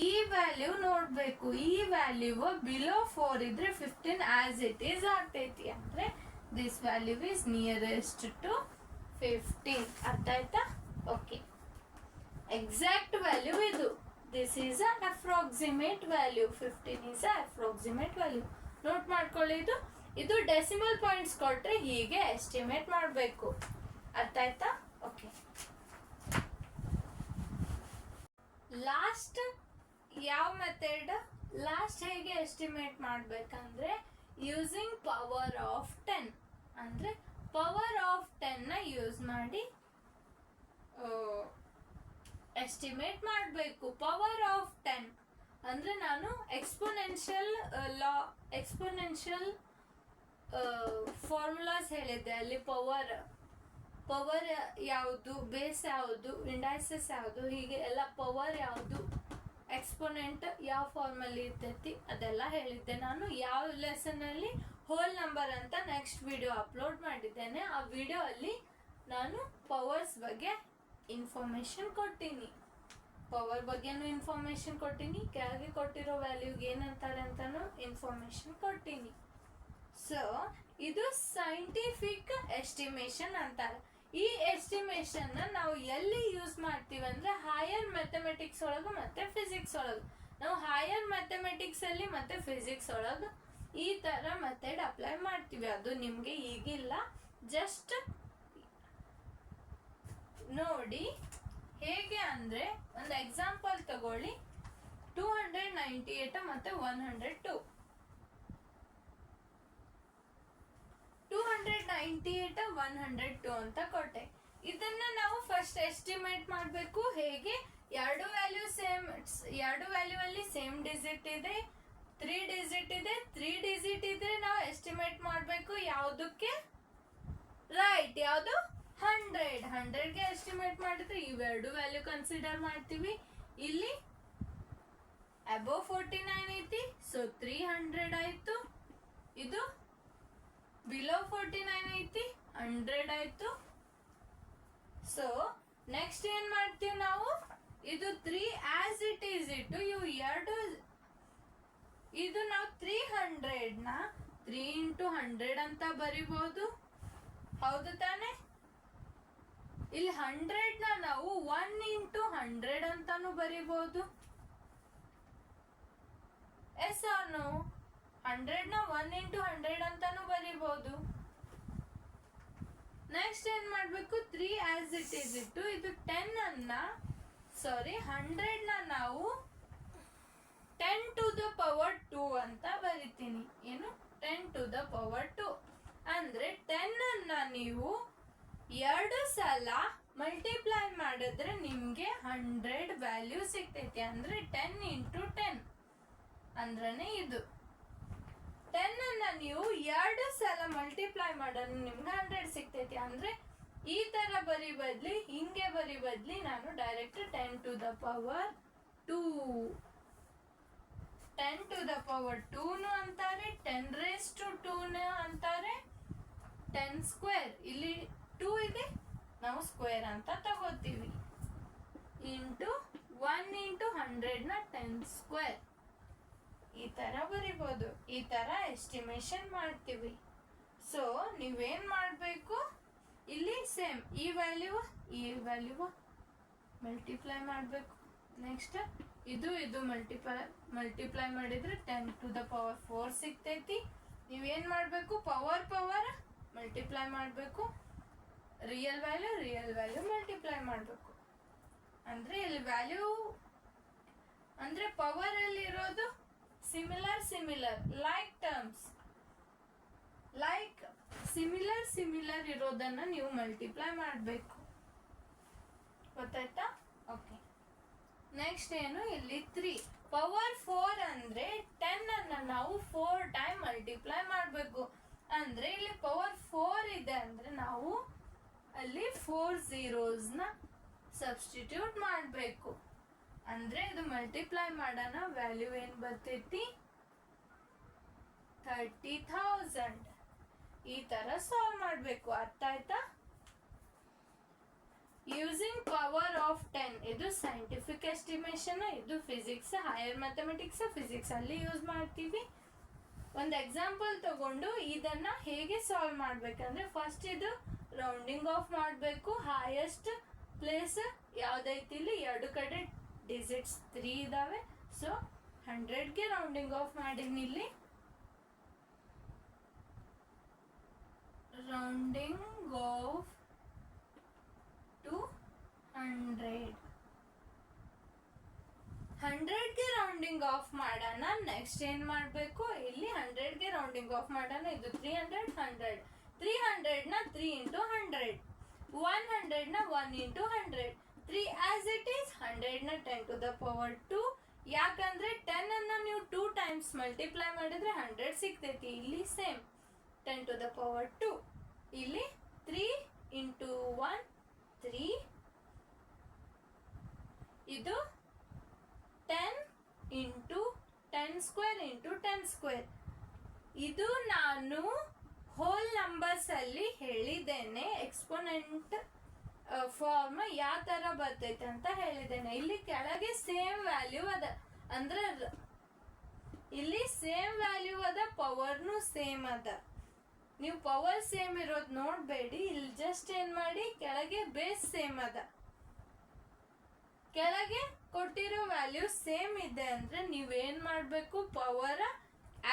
ಈ ವ್ಯಾಲ್ಯೂ ನೋಡ್ಬೇಕು. ಈ ವ್ಯಾಲ್ಯೂ ಬಿಲೋ 4 ಇದ್ರೆ 15 ಆಸ್ ಇಟ್ ಈಸ್ ಆಗ್ತೈತಿ, ಅಂದ್ರೆ this value is nearest to 15. ಅರ್ಥ ಆಯ್ತಾ? ಓಕೆ, ಎಕ್ಸಾಕ್ಟ್ ವ್ಯಾಲ್ಯೂ ಇದು. This is a approximate value. 15 is a approximate value. Note ಮಾಡ್ಕೊಳ್ಳಿ. ಇದು ಡೆಸಿಮಲ್ ಪಾಯಿಂಟ್ಸ್ ಕೊಟ್ರೆ ಹೀಗೆ ಎಸ್ಟಿಮೇಟ್ ಮಾಡಬೇಕು. ಅರ್ಥ ಆಯ್ತಾ? ಓಕೆ, ಲಾಸ್ಟ್ ಯಾವ ಮೆಥಡ್, ಲಾಸ್ಟ್ ಹೇಗೆ ಎಸ್ಟಿಮೇಟ್ ಮಾಡ್ಬೇಕಂದ್ರೆ ಯೂಸಿಂಗ್ ಪವರ್ ಆಫ್ 10. ಅಂದ್ರೆ ಪವರ್ ಆಫ್ 10 ನ ಯೂಸ್ ಮಾಡಿ ಎಸ್ಟಿಮೇಟ್ ಮಾಡಬೇಕು. ಪವರ್ ಆಫ್ 10 ಅಂದ್ರೆ ನಾನು ಎಕ್ಸ್ಪೋನೆನ್ಷಿಯಲ್ ಫಾರ್ಮುಲಾಸ್ ಹೇಳಿದ್ದೆ. ಅಲ್ಲಿ ಪವರ್ ಪವರ್ ಯಾವುದು, ಬೇಸ್ ಯಾವುದು, ಇಂಡೈಸಸ್ ಯಾವುದು, ಹೀಗೆ ಎಲ್ಲ ಪವರ್ ಯಾವುದು, ಎಕ್ಸ್ಪೋನೆಂಟ್ ಯಾವ ಫಾರ್ಮಲ್ಲಿ ಇರ್ತೈತಿ ಅದೆಲ್ಲ ಹೇಳಿದ್ದೆ. ನಾನು ಯಾವ ಲೆಸನಲ್ಲಿ ಹೋಲ್ ನಂಬರ್ ಅಂತ ನೆಕ್ಸ್ಟ್ ವಿಡಿಯೋ ಅಪ್ಲೋಡ್ ಮಾಡಿದ್ದೇನೆ. ಆ ವಿಡಿಯೋ ಅಲ್ಲಿ ನಾನು ಪವರ್ಸ್ ಬಗ್ಗೆ ಇನ್ಫಾರ್ಮೇಶನ್ ಕೊಟ್ಟಿನಿ. ಪವರ್ ಬಗ್ಗೆನೂ ಇನ್ಫಾರ್ಮೇಶನ್ ಕೊಟ್ಟಿನಿ, ಕೆಳಗೆ ಕೊಟ್ಟಿರೋ ವ್ಯಾಲ್ಯೂಗೆ ಏನಂತಾರೆ ಅಂತಾನು ಇನ್ಫಾರ್ಮೇಶನ್ ಕೊಟ್ಟಿನಿ. ಸೊ ಇದು ಸೈಂಟಿಫಿಕ್ ಎಸ್ಟಿಮೇಷನ್ ಅಂತಾರೆ. ಈ ಎಸ್ಟಿಮೇಷನ್ ನಾವು ಎಲ್ಲಿ ಯೂಸ್ ಮಾಡ್ತೀವಿ ಅಂದ್ರೆ ಹೈಯರ್ ಮ್ಯಾಥಮೆಟಿಕ್ಸ್ ಒಳಗೆ ಮತ್ತೆ ಫಿಸಿಕ್ಸ್ ಒಳಗೆ. ನಾವು ಹೈಯರ್ ಮ್ಯಾಥಮೆಟಿಕ್ಸ್ ಅಲ್ಲಿ ಮತ್ತೆ ಫಿಸಿಕ್ಸ್ ಒಳಗೆ ಈ ತರ ಮೆಥಡ್ ಅಪ್ಲೈ ಮಾಡ್ತೀವಿ. ಅದು ನಿಮ್ಗೆ ಈಗಿಲ್ಲ, ಜಸ್ಟ್ ನೋಡಿ. ಹೇಗೆ ಅಂದ್ರೆ ಒಂದು ಎಕ್ಸಾಂಪಲ್ ತಗೊಳ್ಳಿ. 298 ಮತ್ತೆ 102. 298 102 ಅಂತ ಕೊಟ್ಟೆ. ಇದನ್ನ ನಾವು ಫಸ್ಟ್ ಎಸ್ಟಿಮೇಟ್ ಮಾಡಬೇಕು. ಹೇಗೆ? ಎರಡು ವ್ಯಾಲ್ಯೂ ಅಲ್ಲಿ ಸೇಮ್ ಡಿಜಿಟ್ ಇದೆ, 3 ಡಿಜಿಟ್ ಇದೆ. 3 ಡಿಜಿಟ್ ಇದ್ರೆ ನಾವು ಎಸ್ಟಿಮೇಟ್ ಮಾಡಬೇಕು ಯಾವುದಕ್ಕೆ? ರೈಟ್, ಯಾವುದು? 100ಗೆ ಎಸ್ಟಿಮೇಟ್ ಮಾಡಿದ್ರೆ ಇವೆರಡು ವ್ಯಾಲ್ಯೂ ಕನ್ಸಿಡರ್ ಮಾಡ್ತೀವಿ. ಇಲ್ಲಿ ಅಬೋವ್ 49 ಐತಿ, ಸೊ 300 ಆಯ್ತು. ಇದು ಬಿಲೋ 49 ಐತಿ, 100 ಆಯ್ತು. ಸೊ ನೆಕ್ಸ್ಟ್ ಏನ್ ಮಾಡ್ತೀವಿ ನಾವು? ಇದು 3 ಆಸ್ ಇಟ್ ಈಸ್ ಇಟ್ಟು ಇವು ಎರಡು, ಇದು ನಾವು 300 ನ 3 into 100 ಅಂತ ಬರಿಬಹುದು. ಹೌದು ತಾನೆ? ಇಲ್ಲಿ 100 ನ ನಾವು 1 into 100 ಅಂತಾನು ಬರಿಬಹುದು. S R no? 100 ನ 1 into 100 ಅಂತಾನು ಬರಿಬಹುದು. ನೆಕ್ಸ್ಟ್ ಏನ್ ಮಾಡ್ಬೇಕು? 3 ಆಸ್ ಇಟ್ ಈಸ್ ಇಟ್ಟು ಇದು 100 ನ ನಾವು 10 to the power 2 ಅಂತ ಬರಿತೀನಿ. ಏನು? 10 to the power 2 ಅಂದ್ರೆ 10 ಅನ್ನ ನೀವು ಎರಡು ಸಲ ಮಲ್ಟಿಪ್ಲೈ ಮಾಡಿದ್ರೆ ನಿಮ್ಗೆ 100 ವ್ಯಾಲ್ಯೂ ಸಿಗ್ತೈತಿ. ಅಂದ್ರೆ 10 into 10 ಅಂದ್ರನೇ ಇದು. 10 ಅನ್ನ ನೀವು ಎರಡು ಸಲ ಮಲ್ಟಿಪ್ಲೈ ಮಾಡಿದ್ರೆ ನಿಮ್ಗೆ 100 ಸಿಗ್ತೈತಿ. ಅಂದ್ರೆ ಈ ತರ ಬರಿ ಬದ್ಲಿ, ಹಿಂಗೆ ಬರಿ ಬದ್ಲಿ ನಾನು direct 10 to the power 2 10 to the power 2 ಅಂತಾರೆ, 10 raised to 2 ಅಂತಾರೆ, 10 ಸ್ಕ್ವೇರ್. ಇಲ್ಲಿ 2 ಇದೆ, ನಾವು ಸ್ಕ್ವೇರ್ ಅಂತ ತಗೋತೀವಿ. ಇಂಟು 1 into 100 ನ 10 ಸ್ಕ್ವೇರ್. ಈ ತರ ಬರಿಬಹುದು. ಈ ತರ ಎಸ್ಟಿಮೇಷನ್ ಮಾಡ್ತೀವಿ. ಸೊ ನೀವೇನ್ ಮಾಡ್ಬೇಕು? ಇಲ್ಲಿ ಸೇಮ್ ಈ ವ್ಯಾಲ್ಯೂ ಮಲ್ಟಿಪ್ಲೈ ಮಾಡಬೇಕು. ನೆಕ್ಸ್ಟ್ ಇದು ಮಲ್ಟಿಪ್ಲೈ ಮಾಡಿದ್ರೆ 10 to the power 4 ಸಿಗ್ತೈತಿ. ನೀವೇನ್ ಮಾಡ್ಬೇಕು? ಪವರ್ ಮಲ್ಟಿಪ್ಲೈ ಮಾಡಬೇಕು, ರಿಯಲ್ ವ್ಯಾಲ್ಯೂ ಮಲ್ಟಿಪ್ಲೈ ಮಾಡಬೇಕು. ಅಂದ್ರೆ ಇಲ್ಲಿ ವ್ಯಾಲ್ಯೂ ಅಂದ್ರೆ ಪವರ್ ಅಲ್ಲಿ ಇರೋದು similar like terms, like similar ಇರೋದನ್ನ ನೀವು ಮಲ್ಟಿಪ್ಲೈ ಮಾಡಬೇಕು. ಗೊತ್ತಾಯ್ತಾ? ಓಕೆ. ನೆಕ್ಸ್ಟ್ ಏನು? ಇಲ್ಲಿ 3 ಪವರ್ 4 ಅಂದ್ರೆ 10 ಅನ್ನ ನಾವು 4 ಟೈಮ್ ಮಲ್ಟಿಪ್ಲೈ ಮಾಡಬೇಕು. ಅಂದ್ರೆ ಇಲ್ಲಿ ಪವರ್ 4 ಇದೆ ಅಂದ್ರೆ ನಾವು ಅಲ್ಲಿ 4 zeros ನ ಸಬ್ಸ್ಟಿಟ್ಯೂಟ್ ಮಾಡಬೇಕು. ಅಂದ್ರೆ ಇದು ಮಲ್ಟಿಪ್ಲೈ ಮಾಡೋಣ, ವ್ಯಾಲ್ಯೂ ಏನ್ ಬರ್ತೈತಿ? 30,000. ಈ ತರ ಸಾಲ್ವ್ ಮಾಡಬೇಕು. ಅರ್ಥ ಆಯ್ತಾ? ಯೂಸಿಂಗ್ ಪವರ್ ಆಫ್ 10 ಇದು ಸೈಂಟಿಫಿಕ್ ಎಸ್ಟಿಮೇಷನ್. ಇದು ಫಿಸಿಕ್ಸ್, ಹೈಯರ್ ಮ್ಯಾಥಮೆಟಿಕ್ಸ್, ಫಿಸಿಕ್ಸ್ ಅಲ್ಲಿ ಯೂಸ್ ಮಾಡ್ತೀವಿ. ಒಂದು ಎಕ್ಸಾಂಪಲ್ ತಗೊಂಡು ಇದನ್ನ ಹೇಗೆ ಸಾಲ್ವ್ ಮಾಡ್ಬೇಕಂದ್ರೆ, ಫಸ್ಟ್ ಇದು ರೌಂಡಿಂಗ್ ಆಫ್ ಮಾಡಬೇಕು. ಹೈಯೆಸ್ಟ್ ಪ್ಲೇಸ್ ಯಾವ್ದೈತಿ? ಇಲ್ಲಿ ಎರಡು ಕಡೆ ಡಿಜಿಟ್ಸ್ 3 ಇದಾವೆ. ಸೊ 100ಗೆ ರೌಂಡಿಂಗ್ ಆಫ್ ಮಾಡೀನಿ. ಇಲ್ಲಿ ರೌಂಡಿಂಗ್ ಆಫ್ ಟು 100ಗೆ ರೌಂಡಿಂಗ್ ಆಫ್ ಮಾಡೋಣ. ನೆಕ್ಸ್ಟ್ ಏನ್ ಮಾಡ್ಬೇಕು? ಇಲ್ಲಿ 100ಗೆ ರೌಂಡಿಂಗ್ ಆಫ್ ಮಾಡೋಣ. ಇದು 300 ನ 3 into 100, 100 ನ 1 into 100, 3 as it is, 100 ನ 10 to the power 2. ಯಾಕಂದ್ರೆ 10 ಅನ್ನ ನೀವು 2 ಟೈಮ್ಸ್ ಮಲ್ಟಿಪ್ಲೈ ಮಾಡಿದ್ರೆ 100 ಸಿಗ್ತೈತಿ. ಇಲ್ಲಿ ಸೇಮ್ 10 to the power 2. ಇಲ್ಲಿ 3 ಇಂಟು 1 3, ಇದು 10 ಇಂಟು 10 ಸ್ಕ್ವೇರ್ ಇಂಟು 10 ಸ್ಕ್ವೇರ್. ಇದು ನಾನು ಹೋಲ್ ನಂಬರ್ಸ್ ಅಲ್ಲಿ ಹೇಳಿದ್ದೇನೆ. ಎಕ್ಸ್ಪೋನೆಂಟ್ ಫಾರ್ಮ್ ಯಾವ ತರ ಬರ್ತೈತೆ ಅಂತ ಹೇಳಿದ್ದೇನೆ. ಇಲ್ಲಿ ಕೆಳಗೆ ಸೇಮ್ ವ್ಯಾಲ್ಯೂ ಅದ, ಅಂದ್ರೆ ಇಲ್ಲಿ ಸೇಮ್ ವ್ಯಾಲ್ಯೂ ಅದ, ಪವರ್ನು ಸೇಮ್ ಅದ. ನೀವು ಪವರ್ ಸೇಮ್ ಇರೋದು ನೋಡ್ಬೇಡಿ, ಇಲ್ಲಿ ಜಸ್ಟ್ ಏನ್ ಮಾಡಿ ಕೆಳಗೆ ಬೇಸ್ ಸೇಮ್ ಅದ. ಕೆಳಗೆ ಕೊಟ್ಟಿರೋ ವ್ಯಾಲ್ಯೂ ಸೇಮ್ ಇದೆ ಅಂದ್ರೆ ನೀವೇನ್ ಮಾಡ್ಬೇಕು, ಪವರ್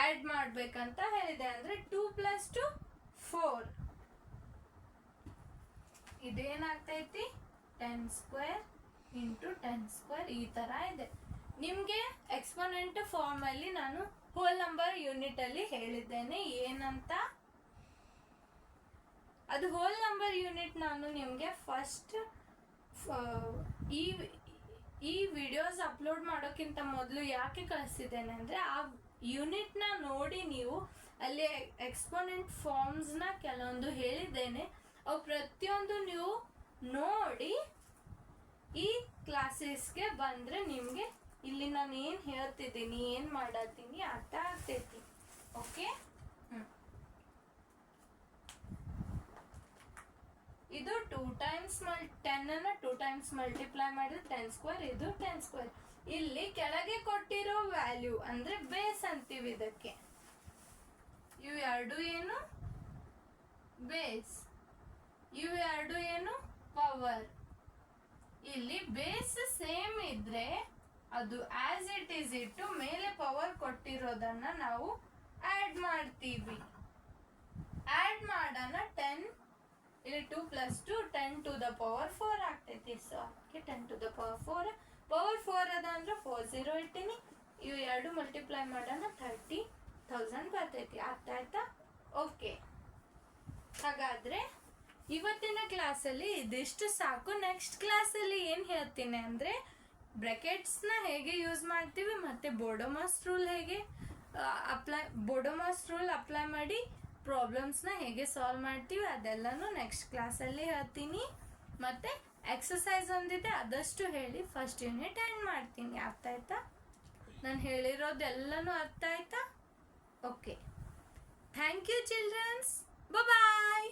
ಆಡ್ ಮಾಡ್ಬೇಕಂತ ಹೇಳಿದೆ. ಅಂದ್ರೆ 2 + 2 4. ಇದೇನಾಗ್ತೈತಿ 10 ಸ್ಕ್ವೇರ್ ಇಂಟು 10 ಸ್ಕ್ವೇರ್ ಈ ತರ ಇದೆ. ನಿಮ್ಗೆ ಎಕ್ಸ್ಪೋನೆಂಟ್ ಫಾರ್ಮ್ ಅಲ್ಲಿ ನಾನು ಹೋಲ್ ನಂಬರ್ ಯೂನಿಟ್ ಅಲ್ಲಿ ಹೇಳಿದ್ದೇನೆ ಏನಂತ. ಅದು ಹೋಲ್ ನಂಬರ್ ಯೂನಿಟ್ ನಾನು ನಿಮ್ಗೆ ಫಸ್ಟ್ ಈ ವಿಡಿಯೋಸ್ ಅಪ್ಲೋಡ್ ಮಾಡೋಕ್ಕಿಂತ ಮೊದಲು ಯಾಕೆ ಕಳಿಸಿದ್ದೇನೆ ಅಂದ್ರೆ ಆ ಯೂನಿಟ್ ನ ನೋಡಿ ನೀವು ಅಲ್ಲಿ ಎಕ್ಸ್ಪೋನೆಂಟ್ ಫಾರ್ಮ್ಸ್ ನ ಕೆಲವೊಂದು ಹೇಳಿದ್ದೇನೆ. ಅವು ಪ್ರತಿಯೊಂದು ನೀವು ನೋಡಿ ಈ ಕ್ಲಾಸಸ್ಗೆ ಬಂದ್ರೆ ನಿಮ್ಗೆ ಇಲ್ಲಿ ನಾನು ಏನ್ ಹೇಳ್ತಿದ್ದೀನಿ, ಏನ್ ಮಾಡತ್ತೀನಿ ಅರ್ಥ ಆಗ್ತೈತಿ. ಓಕೆ, ಇದು 2 ಟೈಮ್ಸ್ 10 ಅನ್ನ 2 ಟೈಮ್ಸ್ ಮಲ್ಟಿಪ್ಲೈ ಮಾಡಿದ್ರೆ 10 ಸ್ಕ್ವೇರ್, ಇದು 10 ಸ್ಕ್ವೇರ್. ಇಲ್ಲಿ ಕೆಳಗೆ ಕೊಟ್ಟಿರೋ ವ್ಯಾಲ್ಯೂ ಅಂದ್ರೆ ಬೇಸ್ ಅಂತೀವಿ ಇದಕ್ಕೆ. ಇವು ಎರಡು ಏನು ಬೇಸ್, ಇವು ಎರಡು ಏನು ಪವರ್. ಇಲ್ಲಿ ಬೇಸ್ ಸೇಮ್ ಇದ್ರೆ ಅದು ಆಸ್ ಇಟ್ ಈಸ್ ಇಟ್ಟು ಮೇಲೆ ಪವರ್ ಕೊಟ್ಟಿರೋದನ್ನ ನಾವು ಆಡ್ ಮಾಡ್ತೀವಿ. ಆಡ್ ಮಾಡೋಣ 10, ಇಲ್ಲಿ 2 + 2 10 to the power 4 ಆಗ್ತೈತಿ. ಸೊ ಅದಕ್ಕೆ 10 to the power 4, ಪವರ್ 4 ಅದ ಅಂದ್ರೆ 4 0 ಇಟ್ಟಿನಿ. ಇವು ಎರಡು ಮಲ್ಟಿಪ್ಲೈ ಮಾಡೋಣ 30,000 ಬರ್ತೈತಿ. ಅರ್ಥ ಆಯ್ತಾ? ಓಕೆ, ಹಾಗಾದ್ರೆ ಇವತ್ತಿನ ಕ್ಲಾಸಲ್ಲಿ ಇದಿಷ್ಟು ಸಾಕು. ನೆಕ್ಸ್ಟ್ ಕ್ಲಾಸಲ್ಲಿ ಏನು ಹೇಳ್ತೀನಿ ಅಂದರೆ ಬ್ರ್ಯಾಕೆಟ್ಸ್ನ ಹೇಗೆ ಯೂಸ್ ಮಾಡ್ತೀವಿ ಮತ್ತು ಬೋಡೋಮಾಸ್ ರೂಲ್ ಹೇಗೆ ಬೋಡೋಮಾಸ್ ರೂಲ್ ಅಪ್ಲೈ ಮಾಡಿ ಪ್ರಾಬ್ಲಮ್ಸ್ನ ಹೇಗೆ ಸಾಲ್ವ್ ಮಾಡ್ತೀವಿ ಅದೆಲ್ಲನೂ ನೆಕ್ಸ್ಟ್ ಕ್ಲಾಸಲ್ಲಿ ಹೇಳ್ತೀನಿ. ಮತ್ತು ಎಕ್ಸಸೈಸ್ ಒಂದಿದೆ ಆದಷ್ಟು ಹೇಳಿ ಫಸ್ಟ್ ಯೂನಿಟ್ ಎಂಡ್ ಮಾಡ್ತೀನಿ. ಅರ್ಥ ಆಯ್ತಾ? ನಾನು ಹೇಳಿರೋದೆಲ್ಲನೂ ಅರ್ಥ ಆಯ್ತಾ? Okay, thank you childrens, bye.